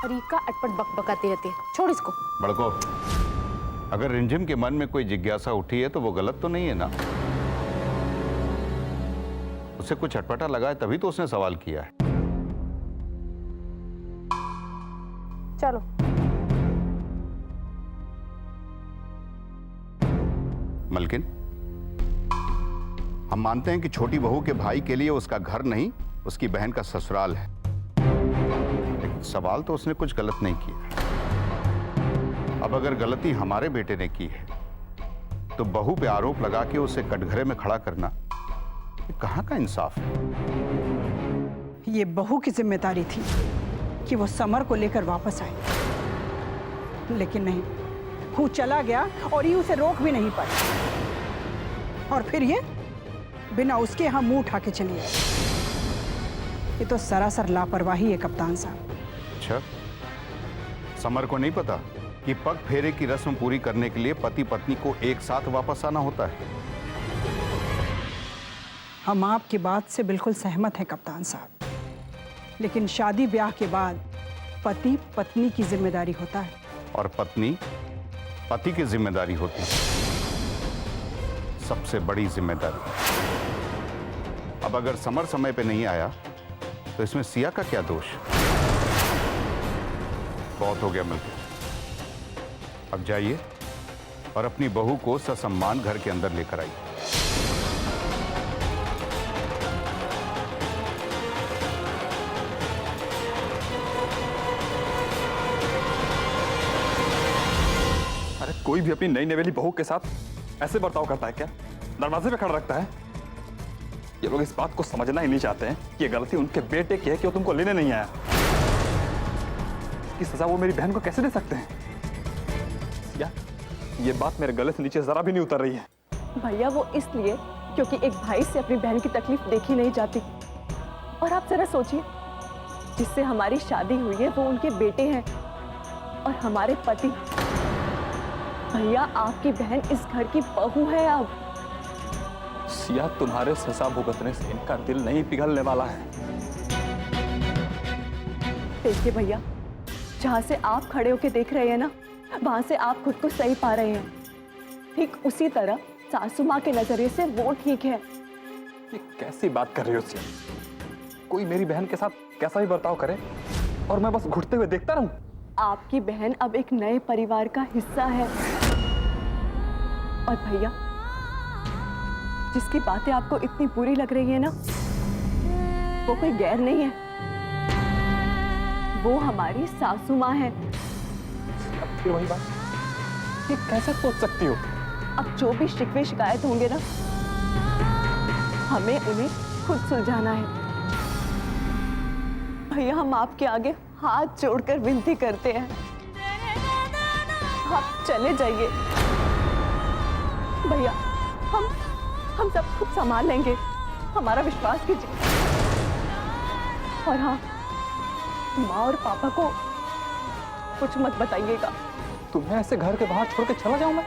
रीका अटपट बकबकाती रहती है, छोड़ इसको। बड़को, अगर रिमझिम के मन में कोई जिज्ञासा उठी है तो वो गलत तो नहीं है ना? उसे कुछ अटपटा लगा है तभी तो उसने सवाल किया है। चलो। मलकिन, हम मानते हैं कि छोटी बहू के भाई के लिए उसका घर नहीं, उसकी बहन का ससुराल है। लेकिन सवाल तो उसने कुछ गलत नहीं किया। अब अगर गलती हमारे बेटे ने की है तो बहू पे आरोप लगा के उसे कटघरे में खड़ा करना, ये कहाँ का इंसाफ है? ये बहू की जिम्मेदारी थी कि वो समर को लेकर वापस आए, लेकिन नहीं, वो चला गया और ये उसे रोक भी नहीं पाई। और फिर ये बिना उसके यहाँ मुंह उठा के चली आई। ये तो सरासर लापरवाही है कप्तान साहब। अच्छा, समर को नहीं पता कि पग फेरे की रस्म पूरी करने के लिए पति पत्नी को एक साथ वापस आना होता है? हम आपकी बात से बिल्कुल सहमत हैं कप्तान साहब, लेकिन शादी ब्याह के बाद पति पत्नी की जिम्मेदारी होता है और पत्नी पति की जिम्मेदारी होती है, सबसे बड़ी जिम्मेदारी। अब अगर समर समय पे नहीं आया तो इसमें सिया का क्या दोष? बहुत हो गया मिलकर, अब जाइए और अपनी बहू को ससम्मान घर के अंदर लेकर आइए। अरे कोई भी अपनी नई नवेली बहू के साथ ऐसे बर्ताव करता है क्या? दरवाजे पे खड़ा रखता है? ये लोग इस बात को समझना ही नहीं चाहते हैं कि ये गलती उनके बेटे की है कि वो तुमको लेने नहीं आया। इसकी सजा वो मेरी बहन को कैसे दे सकते हैं? या ये बात मेरे गले से नीचे जरा भी नहीं उतर रही है। भैया वो इसलिए क्योंकि एक भाई से अपनी बहन की तकलीफ देखी नहीं जाती। और आप जरा सोचिए, जिससे हमारी शादी हुई है वो उनके बेटे हैं और हमारे पति। भैया आपकी बहन इस घर की बहू है। अब सिया, तुम्हारे सजा भुगतने से इनका दिल नहीं पिघलने वाला है। देखिए भैया, जहां से आप खड़े होके देख रहे हैं ना, वहां से आप खुद को सही पा रहे हैं। ठीक उसी तरह सासू माँ के नजरिए से वो ठीक है। ये कैसी बात कर रही हो सिया? कोई मेरी बहन के साथ कैसा भी बर्ताव करे और मैं बस घुटते हुए देखता रहूं? आपकी बहन अब एक नए परिवार का हिस्सा है। और भैया, जिसकी बातें आपको इतनी बुरी लग रही है ना, वो कोई गैर नहीं है, वो हमारी सासू माँ है। फिर वही बात, ये कैसे सोच सकती हो? अब जो भी शिकवे शिकायत होंगे ना, हमें उन्हें खुद सुलझाना है। भैया, हम आपके आगे हाथ जोड़कर विनती करते हैं, आप चले जाइए। भैया, हम सब खुद संभाल लेंगे, हमारा विश्वास कीजिए। और हाँ, माँ और पापा को कुछ मत बताइएगा। तुम्हें ऐसे घर के बाहर छोड़ के चला जाऊं मैं?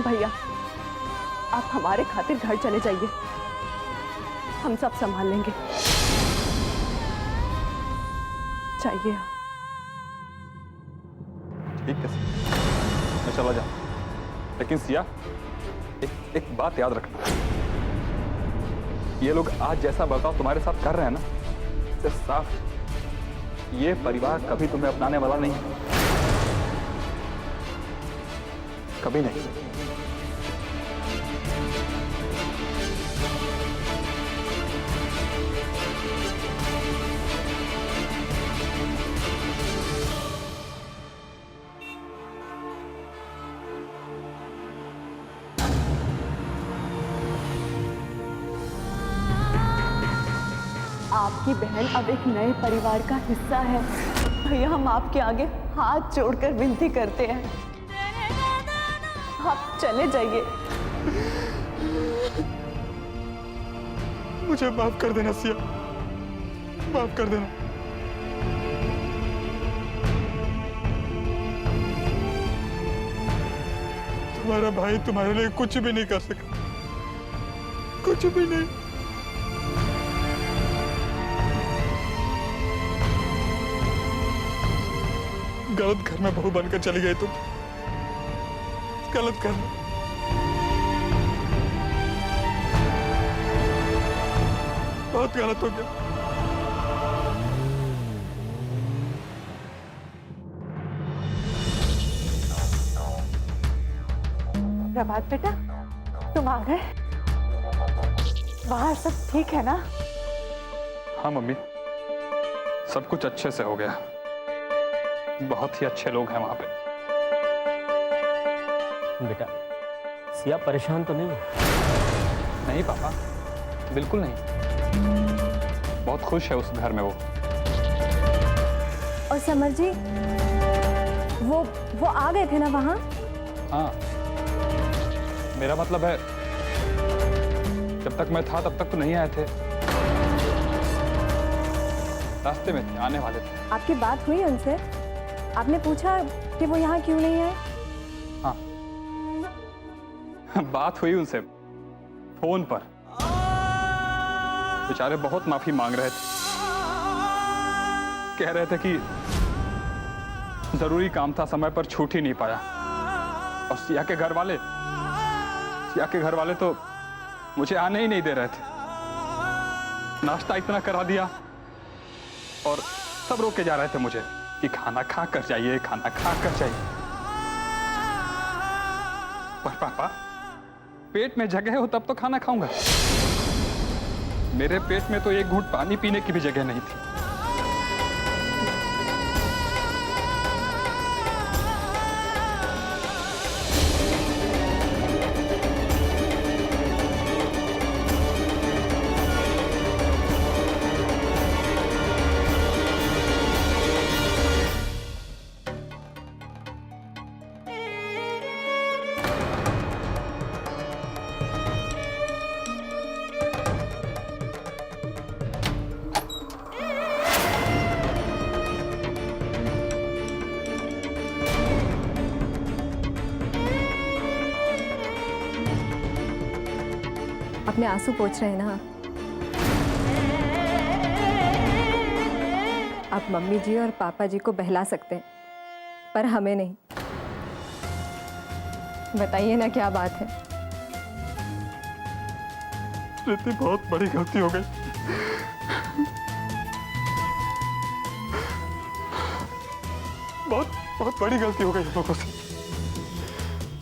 भैया, आप हमारे खातिर घर चले जाइए, हम सब संभाल लेंगे। चाहिए ठीक है, मैं चला जाऊं। लेकिन सिया, एक बात याद रखना, ये लोग आज जैसा बर्ताव तुम्हारे साथ कर रहे हैं ना, इससे साफ ये परिवार कभी तुम्हें अपनाने वाला नहीं है, कभी नहीं। आपकी बहन अब एक नए परिवार का हिस्सा है। भैया, हम आपके आगे हाथ जोड़कर विनती करते हैं, आप चले जाइए। मुझे माफ कर देना सिया, माफ कर देना। तुम्हारा भाई तुम्हारे लिए कुछ भी नहीं कर सका, कुछ भी नहीं। गलत घर में बहू बनकर चली गई तुम, गलत घर में। बहुत गलत हो गया। प्रभात बेटा, तुम आ गए? वहां सब ठीक है ना? हाँ मम्मी, सब कुछ अच्छे से हो गया। बहुत ही अच्छे लोग हैं वहां पे। बेटा, सिया परेशान तो नहीं है? नहीं पापा, बिल्कुल नहीं। बहुत खुश है उस घर में वो। और समर जी, वो आ गए थे ना वहाँ? हाँ, मेरा मतलब है जब तक मैं था तब तक तो नहीं आए थे, रास्ते में थे, आने वाले थे। आपकी बात हुई उनसे? आपने पूछा कि वो यहाँ क्यों नहीं आए? हाँ, बात हुई उनसे फोन पर। बेचारे बहुत माफी मांग रहे थे, कह रहे थे कि जरूरी काम था, समय पर छूट ही नहीं पाया। और सिया के घर वाले तो मुझे आने ही नहीं दे रहे थे। नाश्ता इतना करा दिया और सब रोक के जा रहे थे मुझे कि खाना खा कर जाइए, खाना खा कर जाइए। पर पापा, पेट में जगह हो तब तो खाना खाऊंगा। मेरे पेट में तो एक घूंट पानी पीने की भी जगह नहीं थी। अपने आंसू पोंछ रहे हैं ना आप मम्मी जी और पापा जी को बहला सकते हैं, पर हमें नहीं। बताइए ना क्या बात है? प्रीति, बहुत बड़ी गलती हो गई। बहुत बड़ी गलती हो गई हम लोगों से।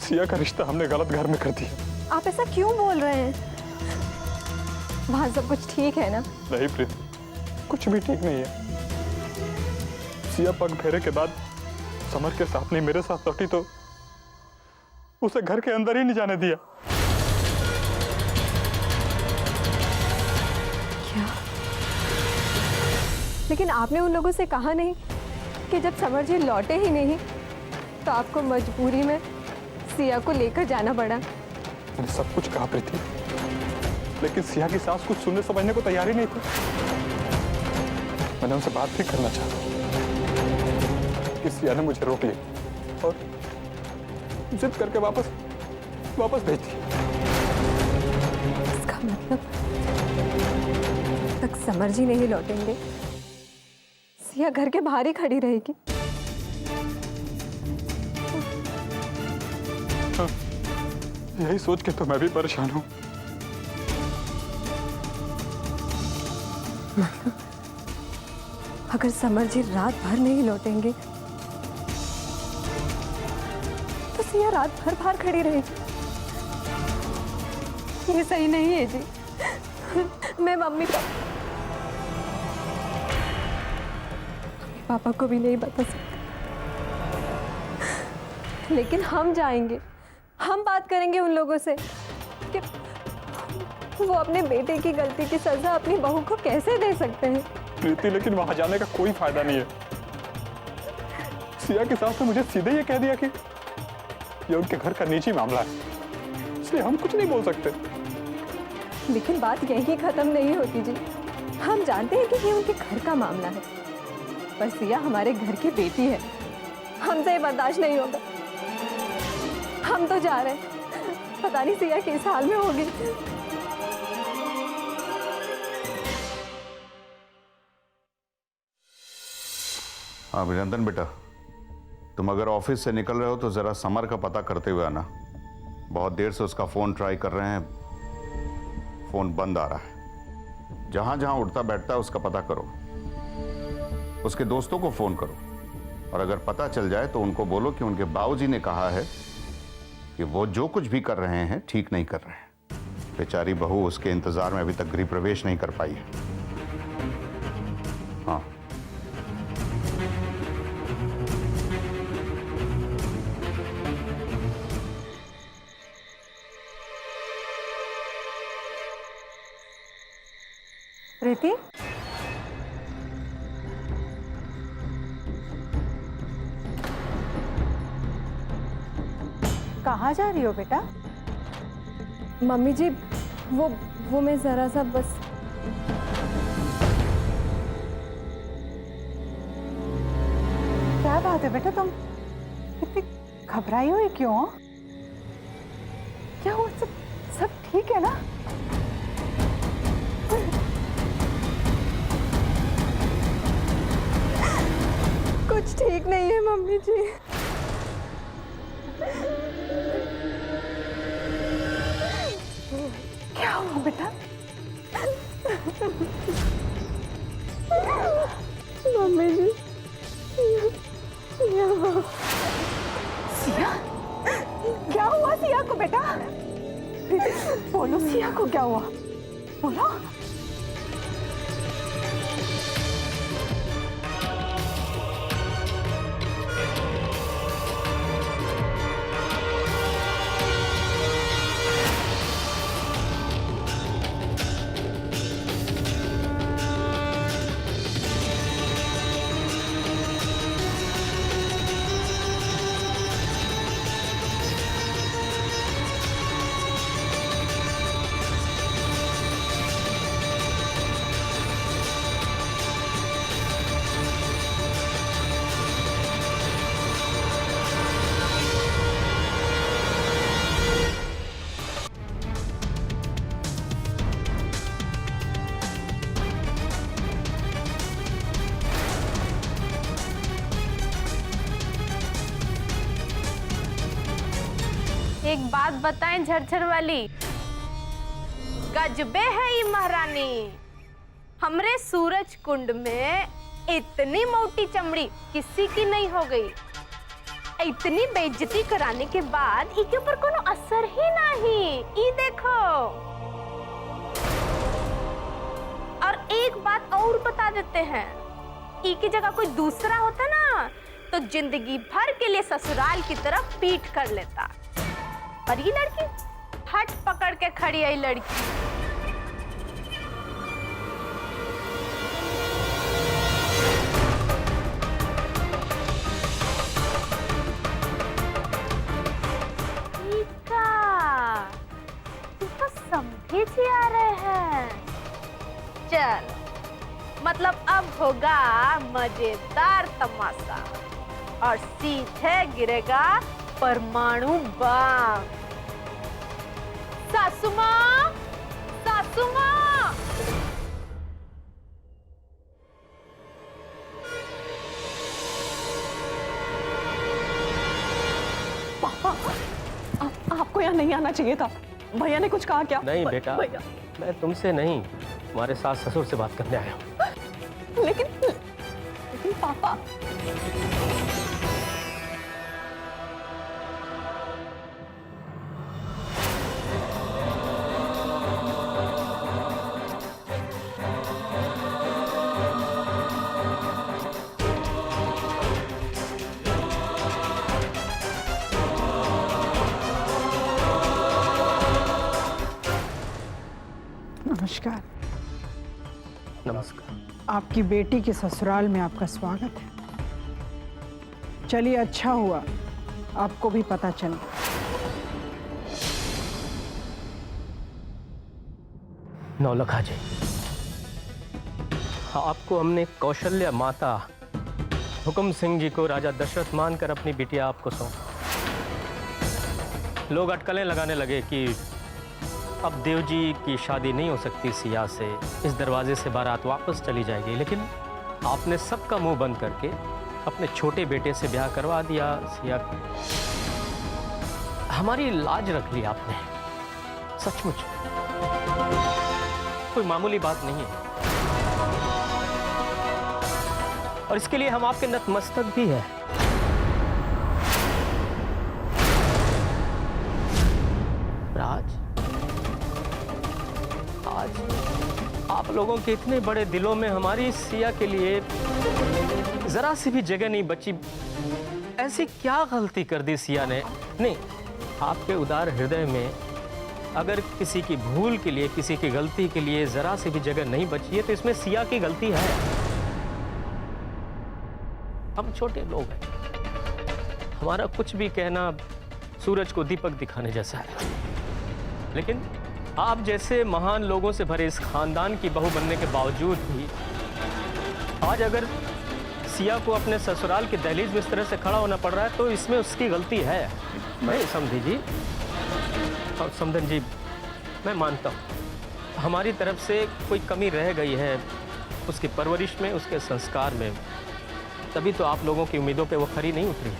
सिया का रिश्ता हमने गलत घर में कर दिया। आप ऐसा क्यों बोल रहे हैं? वहाँ सब कुछ ठीक है ना? नहीं प्रीति, कुछ भी ठीक नहीं है। सिया पग फेरे के बाद समर के साथ नहीं मेरे साथ लौटी तो उसे घर के अंदर ही नहीं जाने दिया। क्या? लेकिन आपने उन लोगों से कहा नहीं कि जब समर जी लौटे ही नहीं तो आपको मजबूरी में सिया को लेकर जाना पड़ा? मैंने सब कुछ कहा प्रीति, लेकिन सिया की सास कुछ सुनने समझने को तैयार ही नहीं थी। मैंने उनसे बात भी करना चाहा कि सिया ने मुझे रोक लिया और जिद करके वापस भेज दी। इसका मतलब तक समर जी नहीं लौटेंगे, सिया घर के बाहर ही खड़ी रहेगी। हाँ, यही सोच के तो मैं भी परेशान हूं। अगर समर जी रात भर नहीं लौटेंगे तो सिया रात भर बाहर खड़ी रहेगी। ये सही नहीं है जी। मैं मम्मी पापा को भी नहीं बता सकती, लेकिन हम जाएंगे, हम बात करेंगे उन लोगों से कि वो अपने बेटे की गलती की सजा अपनी बहू को कैसे दे सकते हैं। प्रीति, लेकिन वहां जाने का कोई फायदा नहीं है। सिया की सास ने मुझे सीधे ये कह दिया कि ये उनके घर का निजी मामला है, इसलिए हम कुछ नहीं बोल सकते। लेकिन बात यही खत्म नहीं होती जी। हम जानते हैं कि ये उनके घर का मामला है, पर सिया हमारे घर की बेटी है, हमसे बर्दाश्त नहीं होगा। हम तो जा रहे हैं, पता नहीं सिया किस हाल में होगी। हाँ अभिनंदन बेटा, तुम अगर ऑफिस से निकल रहे हो तो जरा समर का पता करते हुए आना। बहुत देर से उसका फोन ट्राई कर रहे हैं, फोन बंद आ रहा है। जहां जहां उठता बैठता है उसका पता करो, उसके दोस्तों को फोन करो, और अगर पता चल जाए तो उनको बोलो कि उनके बाबूजी ने कहा है कि वो जो कुछ भी कर रहे हैं ठीक नहीं कर रहे हैं। बेचारी बहू उसके इंतजार में अभी तक गृह प्रवेश नहीं कर पाई है। हाँ प्रीति, कहाँ जा रही हो बेटा? मम्मी जी वो मैं जरा सा बस क्या बात है बेटा, तुम इतनी घबराई हुई क्यों हो? क्या हुआ? सब ठीक है ना? कुछ ठीक नहीं है मम्मी जी। क्या हुआ बेटा? मम्मी जी सिया, क्या हुआ सिया को बेटा? बोलो सिया को क्या हुआ? बोलो। एक बात बताएं झरझर वाली, गजबे है ये महारानी। हमरे सूरज कुंड में इतनी मोटी चमड़ी किसी की नहीं हो गई। इतनी बेइज्जती कराने के बाद इसके ऊपर कोनो असर ही नहीं। ये देखो। और एक बात और बता देते हैं, ई की जगह कोई दूसरा होता ना तो जिंदगी भर के लिए ससुराल की तरफ पीठ कर लेता। और ये लड़की हट पकड़ के खड़ी है। लड़की तो समझे जी आ रहे हैं। चल, मतलब अब होगा मजेदार तमाशा और सीधे गिरेगा परमाणु बम। सासू माँ, सासू माँ। पापा, आपको यहाँ नहीं आना चाहिए था। भैया ने कुछ कहा क्या? नहीं बेटा, भैया, मैं तुमसे नहीं, तुम्हारे सास ससुर से बात करने आया हूँ। लेकिन पापा, नमस्कार। नमस्कार। आपकी बेटी के ससुराल में आपका स्वागत है। चलिए, अच्छा हुआ आपको भी पता चल गया। नौलखा जी, आपको हमने कौशल्या माता हुकुम सिंह जी को राजा दशरथ मानकर अपनी बिटिया आपको सौंप। लोग अटकलें लगाने लगे कि अब देव जी की शादी नहीं हो सकती सिया से, इस दरवाजे से बारात वापस चली जाएगी। लेकिन आपने सबका मुंह बंद करके अपने छोटे बेटे से ब्याह करवा दिया। सिया, हमारी लाज रख ली आपने। सचमुच कोई मामूली बात नहीं है, और इसके लिए हम आपके नतमस्तक भी हैं। राज, आज आप लोगों के इतने बड़े दिलों में हमारी सिया के लिए जरा सी भी जगह नहीं बची। ऐसी क्या गलती कर दी सिया ने? नहीं, आपके उदार हृदय में अगर किसी की भूल के लिए, किसी की गलती के लिए जरा सी भी जगह नहीं बची है तो इसमें सिया की गलती है। हम छोटे लोग हैं, हमारा कुछ भी कहना सूरज को दीपक दिखाने जैसा है। लेकिन आप जैसे महान लोगों से भरे इस खानदान की बहू बनने के बावजूद भी आज अगर सिया को अपने ससुराल के दहलीज में इस तरह से खड़ा होना पड़ रहा है तो इसमें उसकी गलती है। नहीं समझी जी और समधन जी, मैं मानता हूँ हमारी तरफ से कोई कमी रह गई है उसकी परवरिश में, उसके संस्कार में, तभी तो आप लोगों की उम्मीदों पे वो खरी नहीं उतरी।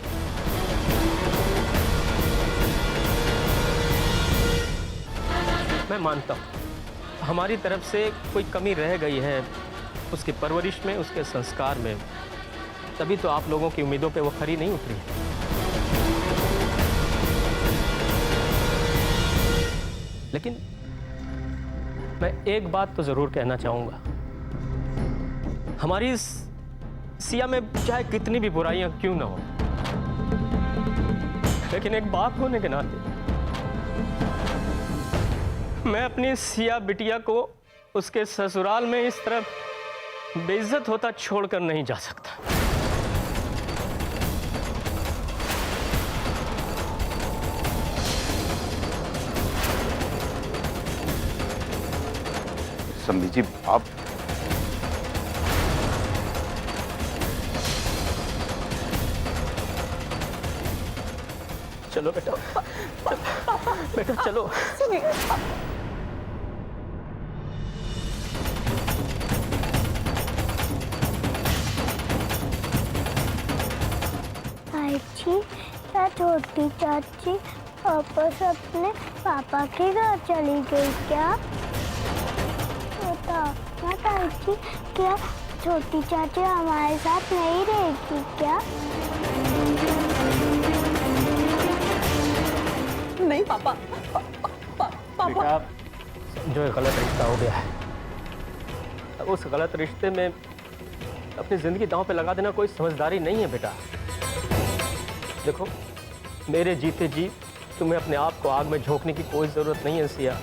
मैं मानता हूँ हमारी तरफ से कोई कमी रह गई है उसकी परवरिश में, उसके संस्कार में, तभी तो आप लोगों की उम्मीदों पे वो खरी नहीं उतरी। लेकिन मैं एक बात तो जरूर कहना चाहूंगा, हमारी इस सिया में चाहे कितनी भी बुराइयां क्यों ना हो, लेकिन एक बाप होने के नाते मैं अपनी सिया बिटिया को उसके ससुराल में इस तरह बेइज्जत होता छोड़कर नहीं जा सकता। समझी जी, आप चलो बेटा, बेटा चलो। चाची या छोटी चाची वापस अपने पापा के घर चली गई क्या? बताओ चाची, क्या छोटी चाची हमारे साथ नहीं रहेगी क्या? नहीं पापा, पापा जो गलत रिश्ता हो गया है, उस गलत रिश्ते में अपनी जिंदगी दांव पे लगा देना कोई समझदारी नहीं है बेटा। देखो मेरे जीते जी तुम्हें अपने आप को आग में झोंकने की कोई जरूरत नहीं है सिया।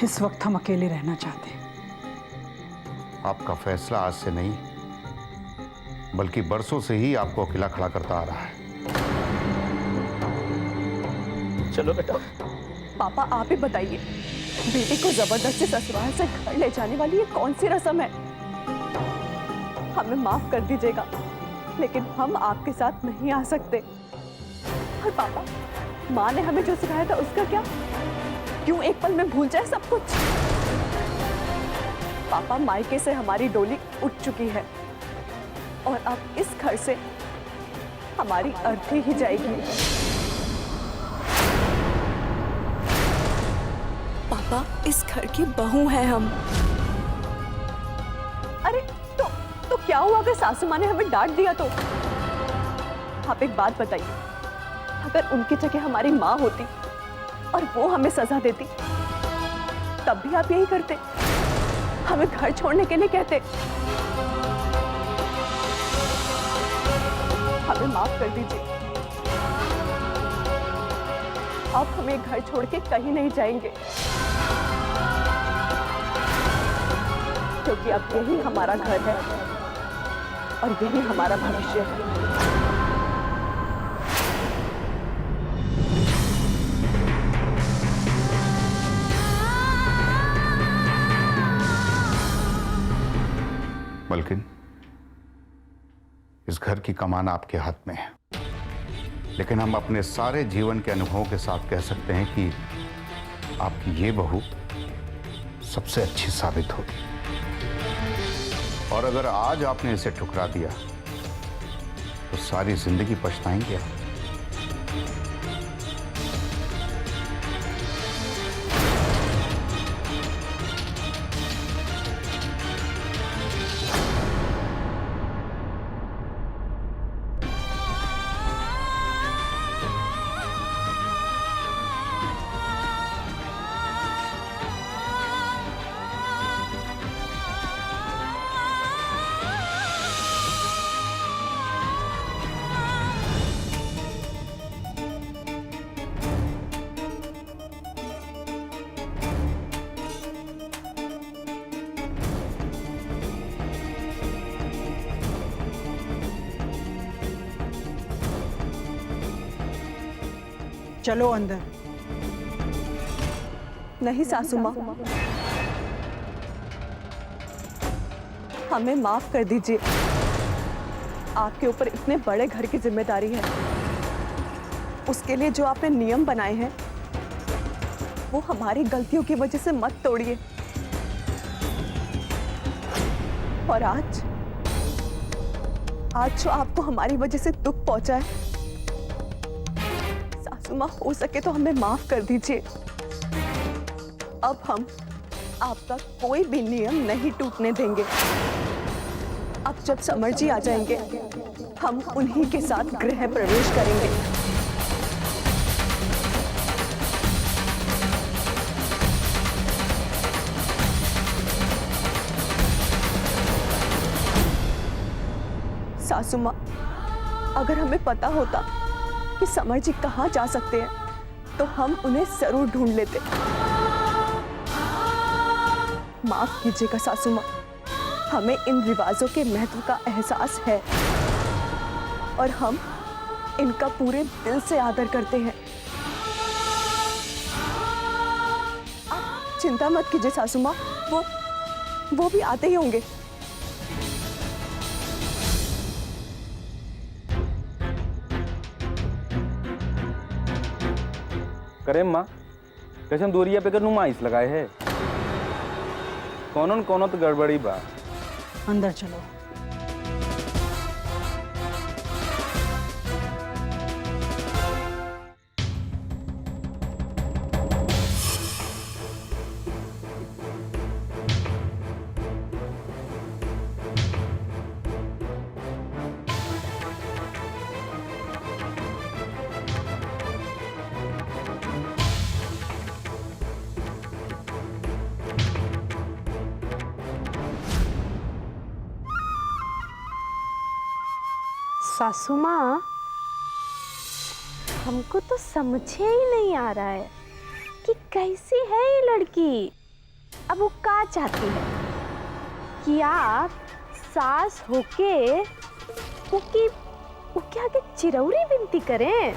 इस वक्त हम अकेले रहना चाहते हैं। आपका फैसला आज से नहीं बल्कि बरसों से ही आपको अकेला खड़ा करता आ रहा है। चलो बेटा। पापा आप ही बताइए, बेटी को जबरदस्ती ससुराल से घर ले जाने वाली ये कौन सी रस्म है? हमें माफ कर दीजिएगा, लेकिन हम आपके साथ नहीं आ सकते। और पापा, माँ ने हमें जो सिखाया था उसका क्या? क्यों एक पल में भूल जाए सब कुछ? पापा, मायके से हमारी डोली उठ चुकी है और अब इस घर से हमारी अर्थी ही जाएगी। पापा, इस घर की बहू हैं हम। अरे तो क्या हुआ अगर सासू माँ ने हमें डांट दिया तो? आप एक बात बताइए, अगर उनकी जगह हमारी माँ होती और वो हमें सजा देती, तब भी आप यही करते? हमें घर छोड़ने के लिए कहते? हमें माफ कर दीजिए, अब हमें घर छोड़ के कहीं नहीं जाएंगे, क्योंकि अब यही हमारा घर है और यही हमारा भविष्य है। मलकिन, इस घर की कमान आपके हाथ में है, लेकिन हम अपने सारे जीवन के अनुभवों के साथ कह सकते हैं कि आपकी ये बहू सबसे अच्छी साबित होगी। और अगर आज आपने इसे ठुकरा दिया तो सारी जिंदगी पछताएंगे आप। चलो अंदर। नहीं सासू माँ, हमें माफ कर दीजिए। आपके ऊपर इतने बड़े घर की जिम्मेदारी है, उसके लिए जो आपने नियम बनाए हैं वो हमारी गलतियों की वजह से मत तोड़िए। और आज जो आपको हमारी वजह से दुख पहुंचा है, सासू माँ हो सके तो हमें माफ कर दीजिए। अब हम आपका कोई भी नियम नहीं टूटने देंगे। अब जब समर जी आ जाएंगे, हम उन्हीं के साथ गृह प्रवेश करेंगे। सासू माँ, अगर हमें पता होता कि समर जी कहाँ जा सकते हैं तो हम उन्हें जरूर ढूंढ लेते। माफ कीजिएगा सासू माँ, हमें इन रिवाजों के महत्व का एहसास है और हम इनका पूरे दिल से आदर करते हैं। आप चिंता मत कीजिए सासू माँ, वो भी आते ही होंगे। करे माँ, कसम दूरिया पे कर नुमाइश लगाए है। कोनो तो गड़बड़ी बा। अंदर चलो। सासू माँ, हमको तो समझे ही नहीं आ रहा है कि कैसी है ये लड़की। अब वो क्या चाहती है कि आप सास होके वो क्या आगे चिरौरी विनती करें।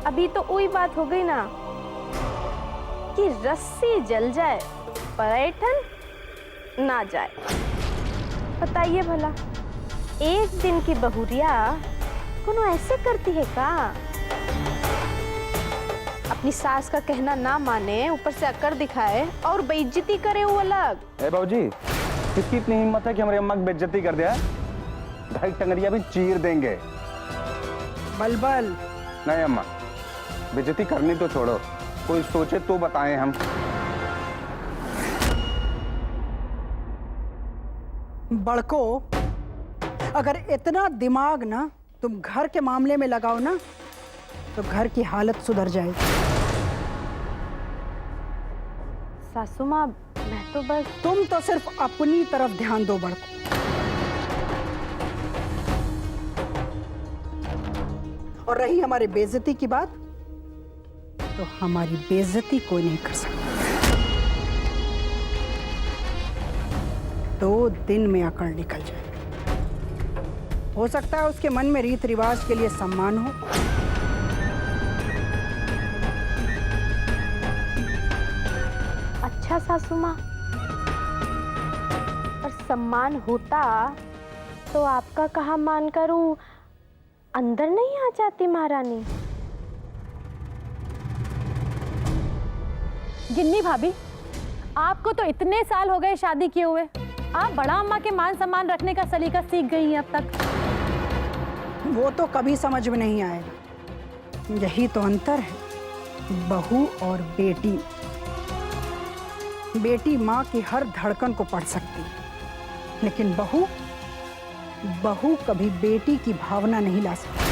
अभी तो वही बात हो गई ना कि रस्सी जल जाए पर्यटन ना जाए। बताइए भला, एक दिन की बहुरिया कोनो ऐसे करती है का? अपनी सास का कहना ना माने, ऊपर से अकड़ दिखाए और बेइज्जती करे वो अलग। ए बाबूजी, किसकी इतनी हिम्मत है कि हमारी अम्मा की बेइज्जती कर दिया? ढाई टंगरिया भी चीर देंगे। बलबल। नहीं अम्मा, बेइज्जती करनी तो छोड़ो, कोई सोचे तो बताएं हम। बड़को, अगर इतना दिमाग ना तुम घर के मामले में लगाओ ना तो घर की हालत सुधर जाएगी। सासू माँ, मैं तो बस। तुम तो सिर्फ अपनी तरफ ध्यान दो बड़को। और रही हमारी बेइज्जती की बात, तो हमारी बेइज्जती कोई नहीं कर सकता। 2 दिन में अकड़ निकल जाए। हो सकता है उसके मन में रीत रिवाज के लिए सम्मान हो, अच्छा सासू माँ, पर सम्मान होता तो आपका कहा मान करूं अंदर नहीं आ जाती महारानी? गिन्नी भाभी, आपको तो इतने साल हो गए शादी किए हुए, आप बड़ा अम्मा के मान सम्मान रखने का सलीका सीख गई हैं अब तक। वो तो कभी समझ में नहीं आएगा। यही तो अंतर है बहू और बेटी। बेटी माँ की हर धड़कन को पढ़ सकती है, लेकिन बहू कभी बेटी की भावना नहीं ला सकती।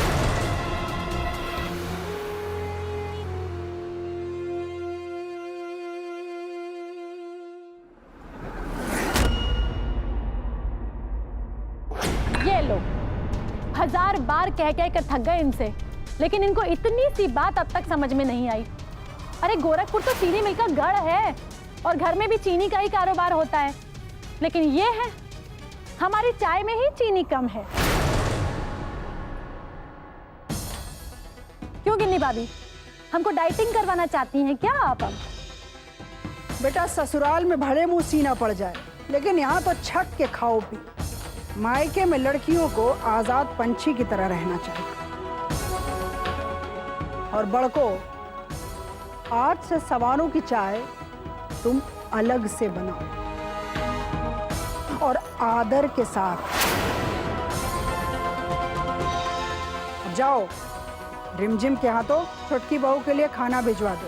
ये लो, 1000 बार कह कर थक गए इनसे, लेकिन इनको इतनी सी बात अब तक समझ में नहीं आई। अरे गोरखपुर तो चीनी मिल का गढ़ है और घर में भी चीनी का ही कारोबार होता है, लेकिन ये है हमारी चाय में ही चीनी कम है। नहीं भाभी, हमको डाइटिंग करवाना चाहती हैं क्या आप? हम बेटा ससुराल में भले मुंह सीना पड़ जाए, लेकिन यहाँ तो छक के खाओ पी। मायके में लड़कियों को आजाद पंछी की तरह रहना चाहिए। और बड़को, आज से सवारों की चाय तुम अलग से बनाओ और आदर के साथ। जाओ, रिमझिम के हाथों छोटकी बहू के लिए खाना भिजवा दो।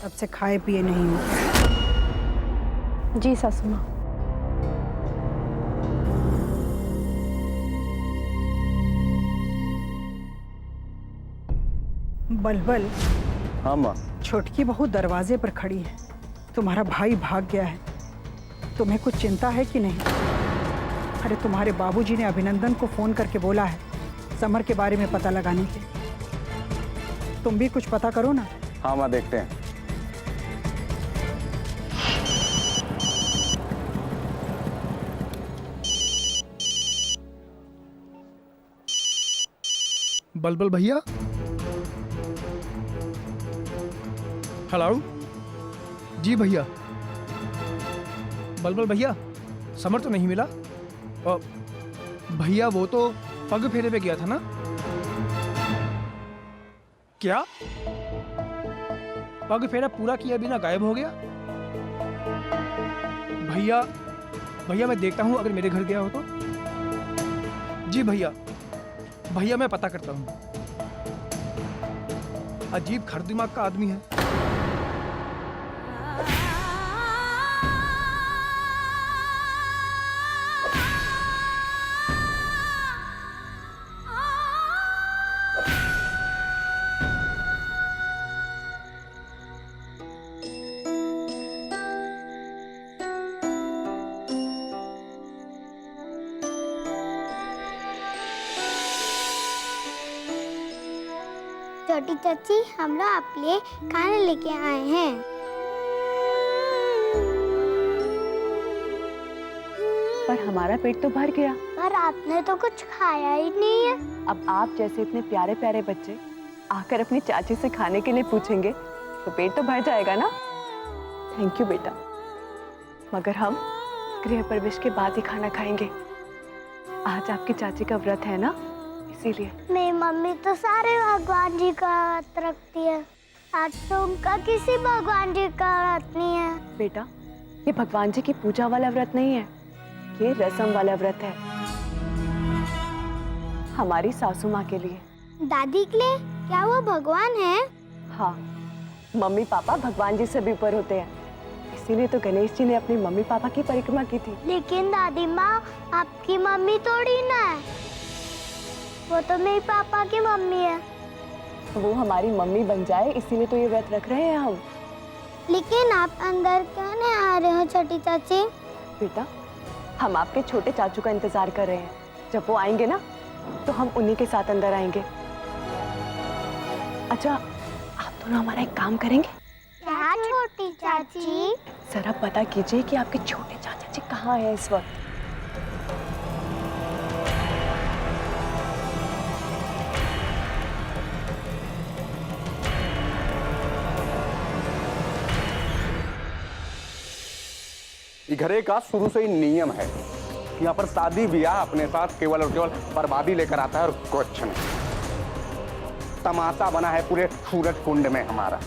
अब से खाए पिए नहीं हो। जी सासू माँ। बलबल। हाँ माँ। छोटकी बहू दरवाजे पर खड़ी है। तुम्हारा भाई भाग गया है। तुम्हें कुछ चिंता है कि नहीं? अरे तुम्हारे बाबूजी ने अभिनंदन को फोन करके बोला है समर के बारे में पता लगाने के। तुम भी कुछ पता करो ना। हाँ माँ, देखते हैं। बलबल भैया। हेलो जी भैया। बलबल भैया, समर तो नहीं मिला? भैया वो तो पग फेरे पे गया था ना? क्या पग फेरा पूरा किया बिना गायब हो गया? भैया भैया मैं देखता हूँ अगर मेरे घर गया हो तो। जी भैया, भैया मैं पता करता हूँ। अजीब खर दिमाग का आदमी है। छोटी चाची, हम लोग आपके लिए खाना लेके आए हैं। पर हमारा पेट तो भर गया। पर आपने तो कुछ खाया ही नहीं है। अब आप जैसे इतने प्यारे प्यारे बच्चे आकर अपनी चाची से खाने के लिए पूछेंगे तो पेट तो भर जाएगा ना। थैंक यू बेटा, मगर हम गृह प्रवेश के बाद ही खाना खाएंगे। आज आपकी चाची का व्रत है ना, इसीलिए। मेरी मम्मी तो सारे भगवान जी का व्रत रखती है। आज तो उनका किसी भगवान जी का व्रत नहीं है। बेटा, ये भगवान जी की पूजा वाला व्रत नहीं है, ये रस्म वाला व्रत है हमारी सासू माँ के लिए। दादी के लिए? क्या वो भगवान है? हाँ, मम्मी पापा भगवान जी से भी ऊपर होते हैं, इसीलिए तो गणेश जी ने अपनी मम्मी पापा की परिक्रमा की थी। लेकिन दादी माँ, आपकी मम्मी थोड़ी ना है, वो तो मेरे पापा की मम्मी है। वो हमारी मम्मी बन जाए इसीलिए तो ये व्रत रख रहे हैं हम। लेकिन आप अंदर क्यों नहीं आ रहे हो छोटी चाची? बेटा, हम आपके छोटे चाचू का इंतजार कर रहे हैं। जब वो आएंगे ना तो हम उन्हीं के साथ अंदर आएंगे। अच्छा, आप दोनों हमारा एक काम करेंगे? क्या छोटी चाची? जरा पता कीजिए कि आपके छोटे चाचा जी कहाँ हैं इस वक्त। ये घरे का शुरू से ही नियम है, यहाँ पर शादी ब्याह अपने साथ केवल और केवल बर्बादी लेकर आता है और कुछ नहीं। तमाशा बना है पूरे सूरज कुंड में हमारा।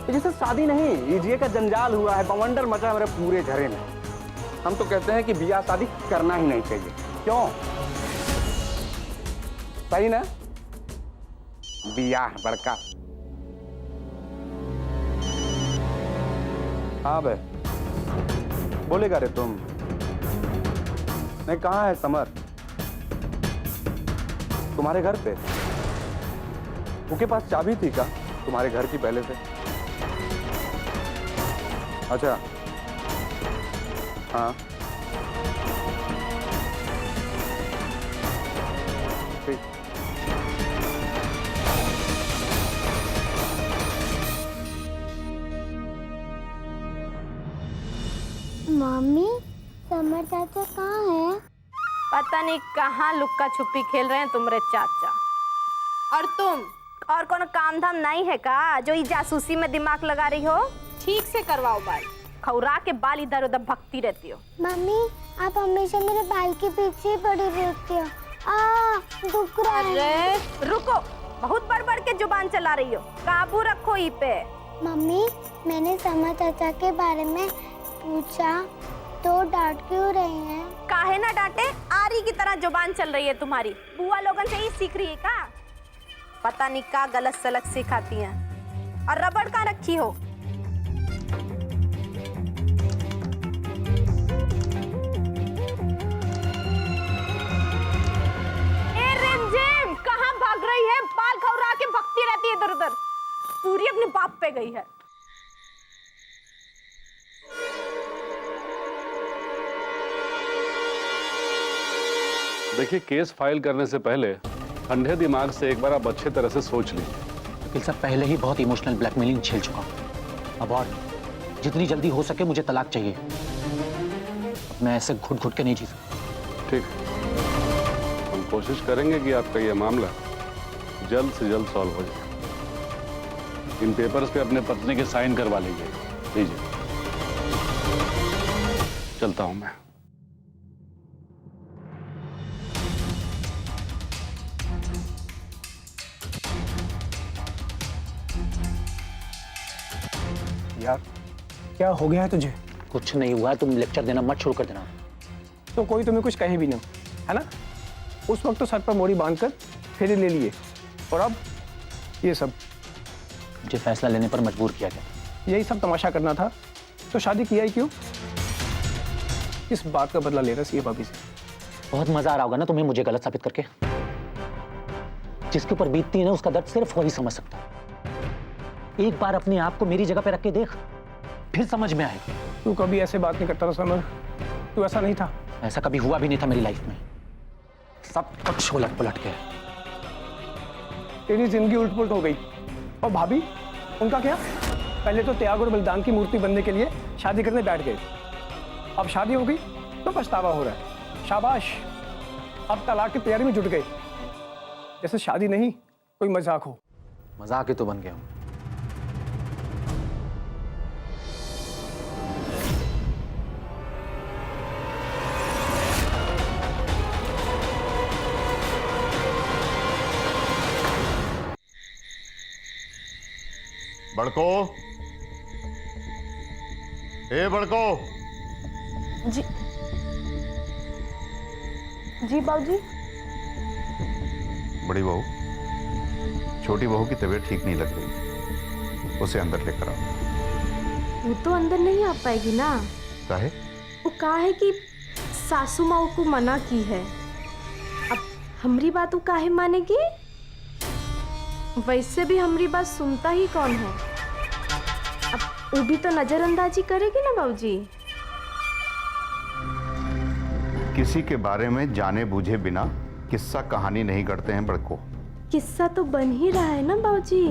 जैसे शादी नहीं, ईजिए का जंजाल हुआ है, बवंडर मचा है मेरे पूरे घरे में। हम तो कहते हैं कि ब्याह शादी करना ही नहीं चाहिए। क्यों? सही ना? ब्याह बड़का। हाँ बे, बोलेगा रे तुम? नहीं, कहाँ है समर? तुम्हारे घर पे? उसके पास चाबी थी क्या तुम्हारे घर की पहले से? अच्छा, हाँ ठीक। मम्मी, समर चाचा कहाँ है? पता नहीं कहाँ लुक्का छुपी खेल रहे हैं तुम्हारे चाचा। और तुम और कोनो काम धाम नहीं है का जो ये जासूसी में दिमाग लगा रही हो? ठीक से करवाओ बाल, खौरा के बाल इधर उधर भगती रहती हो। मम्मी आप हमेशा मेरे बाल के पीछे ही पड़ी रहती हो। दुख रहा है। अरे रुको, बहुत बड़बड़ के जुबान चला रही हो, काबू रखो ई पे। मम्मी मैंने समर चाचा के बारे में पूछा तो डांट क्यों रही हैं? काहे ना डांटे, आरी की तरह जुबान चल रही है तुम्हारी। बुआ लोगन से ही सीख रही है का? पता नहीं का गलत सलत सिखाती हैं। और रबड़ का रखी हो? ए रिमझिम, कहाँ भाग रही है? बाल खौरा के भगती रहती है इधर उधर, पूरी अपने बाप पे गई है। देखिए, केस फाइल करने से पहले ठंडे दिमाग से एक बार आप अच्छे तरह से सोच लीजिए। वकील साहब, पहले ही बहुत इमोशनल ब्लैकमेलिंग झेल चुका हूं। अब और जितनी जल्दी हो सके मुझे तलाक चाहिए। अब मैं ऐसे घुट घुट के नहीं जी सकता। ठीक, हम कोशिश करेंगे कि आपका ये मामला जल्द से जल्द सॉल्व हो जाए। इन पेपर्स पे अपने पत्नी के साइन करवा लीजिए। चलता हूं मैं। यार क्या हो गया है तुझे? कुछ नहीं हुआ, तुम लेक्चर देना मत शुरू कर देना। तो कोई तुम्हें कुछ कहे भी नहीं, है ना? उस वक्त तो सर पर मोड़ी बांधकर फेरे ले लिए, और अब ये सब। मुझे फैसला लेने पर मजबूर किया गया। यही सब तमाशा करना था तो शादी किया ही क्यों? इस बात का बदला ले रहा है भाभी से। बहुत मजा आ रहा होगा ना तुम्हें मुझे गलत साबित करके। जिसके ऊपर बीतती है ना उसका दर्द सिर्फ वही समझ सकता है। एक बार अपने आप को मेरी जगह पे रख के देख, फिर समझ में आएगा। तू कभी ऐसे बात नहीं करता था समर, तू ऐसा नहीं था। ऐसा कभी हुआ भी नहीं था मेरी लाइफ में। सब कुछ उलट पुलट गया। तेरी जिंदगी उलट पुलट हो गई। और भाभी, उनका क्या? पहले तो त्याग और बलिदान की मूर्ति बनने के लिए शादी करने बैठ गए, अब शादी हो गई तो पछतावा हो रहा है। शाबाश, अब तलाक की तैयारी में जुट गए, जैसे शादी नहीं कोई मजाक हो। मजाक ही तो बन गया हूं। बड़को, ए बड़को। जी जी बाबूजी। बड़ी बहू, छोटी बहू की तबीयत ठीक नहीं लग रही, उसे अंदर लेकर आओ। वो तो अंदर नहीं आ पाएगी ना। काहे? वो कहा है कि सासू माँ को मना की है। अब हमारी बात वो काहे मानेगी? वैसे भी हमारी बात सुनता ही कौन है? अब वो भी तो नजरअंदाजी करेगी ना बाबूजी। किसी के बारे में जाने बूझे बिना किस्सा कहानी नहीं करते हैं बड़को। किस्सा तो बन ही रहा है ना बाबूजी।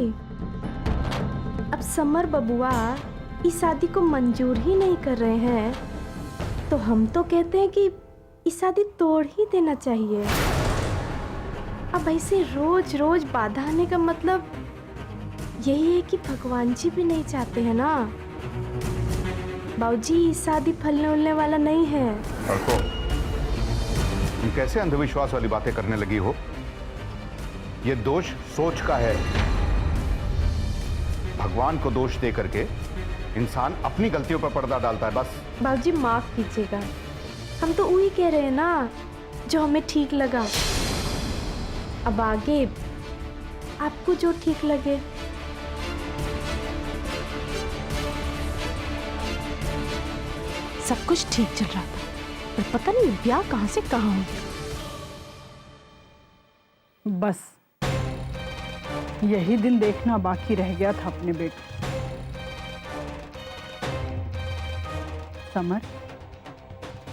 अब समर बबुआ इस शादी को मंजूर ही नहीं कर रहे हैं, तो हम तो कहते हैं कि इस शादी तोड़ ही देना चाहिए। अब ऐसे रोज रोज बाधा आने का मतलब यही है कि भगवान जी भी नहीं चाहते हैं ना। बाबूजी, इस शादी फलने उलने वाला नहीं है। बड़को, तुम कैसे अंधविश्वास वाली बातें करने लगी हो? ये दोष सोच का है। भगवान को दोष दे करके इंसान अपनी गलतियों पर पर्दा डालता है, बस। बाबूजी माफ कीजिएगा, हम तो वही कह रहे हैं ना जो हमें ठीक लगा। अब आगे आपको जो ठीक लगे। सब कुछ ठीक चल रहा था, पर पता नहीं ब्याह कहां से कहां हो गया। बस यही दिन देखना बाकी रह गया था अपने बेटे। समर,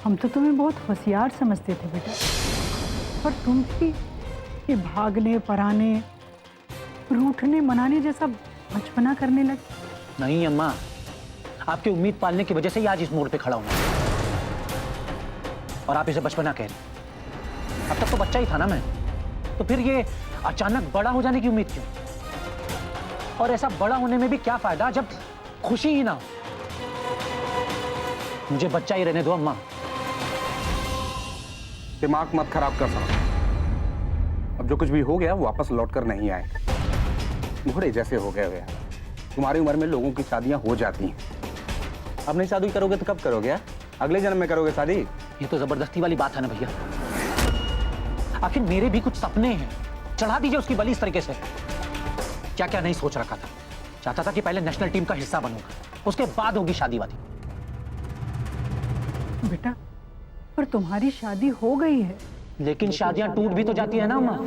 हम तो तुम्हें बहुत होशियार समझते थे बेटा, पर तुम भी ये भागने पराने, रूठने मनाने जैसा बचपना करने लगे। नहीं अम्मा, आपकी उम्मीद पालने की वजह से ही आज इस मोड़ पे खड़ा हूं, और आप इसे बचपना कह रहे। अब तक तो बच्चा ही था ना मैं। तो फिर ये अचानक बड़ा हो जाने की उम्मीद क्यों? और ऐसा बड़ा होने में भी क्या फायदा जब खुशी ही ना हो? मुझे बच्चा ही रहने दो अम्मा। दिमाग मत खराब कर सकते। अब जो कुछ भी हो गया वो वापस लौट कर नहीं आए। घोड़े जैसे हो गए हुए। तुम्हारी उम्र में लोगों की शादियां हो जाती हैं। अब नहीं शादी करोगे तो कब करोगे? अगले जन्म में करोगे शादी? ये तो जबरदस्ती वाली बात है ना भैया। आखिर मेरे भी कुछ सपने हैं, चढ़ा दीजिए उसकी बलि इस तरीके से। क्या क्या नहीं सोच रखा था। चाहता था कि पहले नेशनल टीम का हिस्सा बनूंगा, उसके बाद होगी शादी वादी। बेटा, पर तुम्हारी शादी हो गई है। लेकिन शादियां टूट भी तो जाती है ना अम्मा।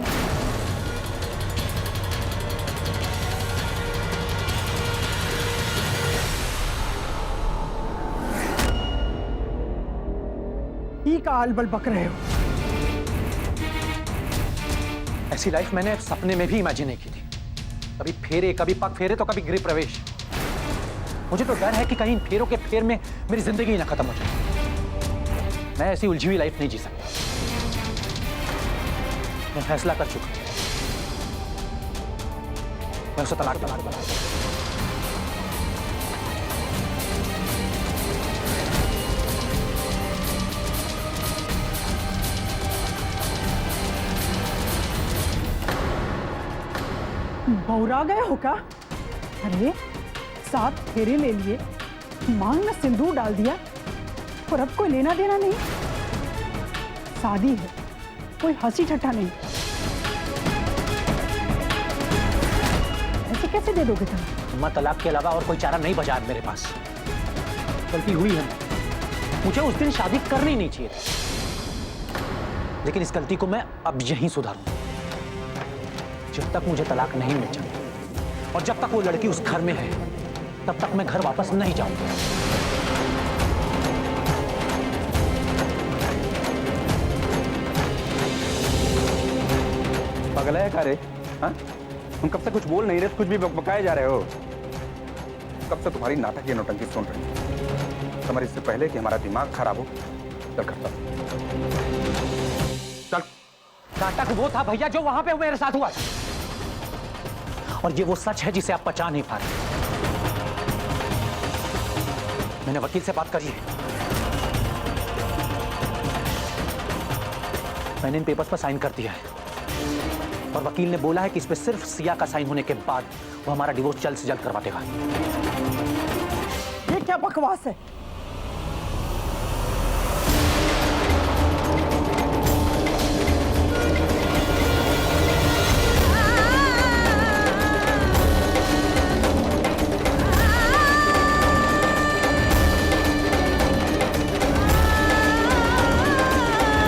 ही का हलबल बक रहे हो। ऐसी लाइफ मैंने सपने में भी इमेजिन नहीं की थी। कभी फेरे, कभी पग फेरे, तो कभी गृह प्रवेश। मुझे तो डर है कि कहीं इन फेरों के फेर में मेरी जिंदगी ही ना खत्म हो जाए। मैं ऐसी उलझी हुई लाइफ नहीं जी सकता। मैं फैसला कर चुका हूं। मैं उसे तलाक दूंगा। बौरा गए हो क्या? अरे 7 फेरे ले लिए, मांग में सिंदूर डाल दिया और अब कोई लेना देना नहीं। शादी है, कोई हंसी ठट्ठा नहीं। ऐसे कैसे दे दोगे तुम? अम्मा, तलाक के अलावा और कोई चारा नहीं बचा मेरे पास। गलती हुई है, मुझे उस दिन शादी करनी नहीं चाहिए थी। लेकिन इस गलती को मैं अब यहीं सुधारूंगा। जब तक मुझे तलाक नहीं मिल जाती और जब तक वो लड़की उस घर में है, तब तक मैं घर वापस नहीं जाऊंगा। पागल है क्या रे? हाँ? तुम कब से कुछ बोल नहीं रहे, कुछ भी बकाए जा रहे हो। कब से तुम्हारी नाटक या नौटंकी सुन रहे हैं। समझ, इससे पहले कि हमारा दिमाग खराब हो, चल करता चल। नाटक वो था भैया जो वहां पे मेरे साथ हुआ था, और ये वो सच है जिसे आप पचा नहीं पा रहे। मैंने वकील से बात करी है। मैंने इन पेपर्स पर साइन कर दिया है और वकील ने बोला है कि इस पे सिर्फ सिया का साइन होने के बाद वो हमारा डिवोर्स जल्द से जल्द करवा देगा। ये क्या बकवास है?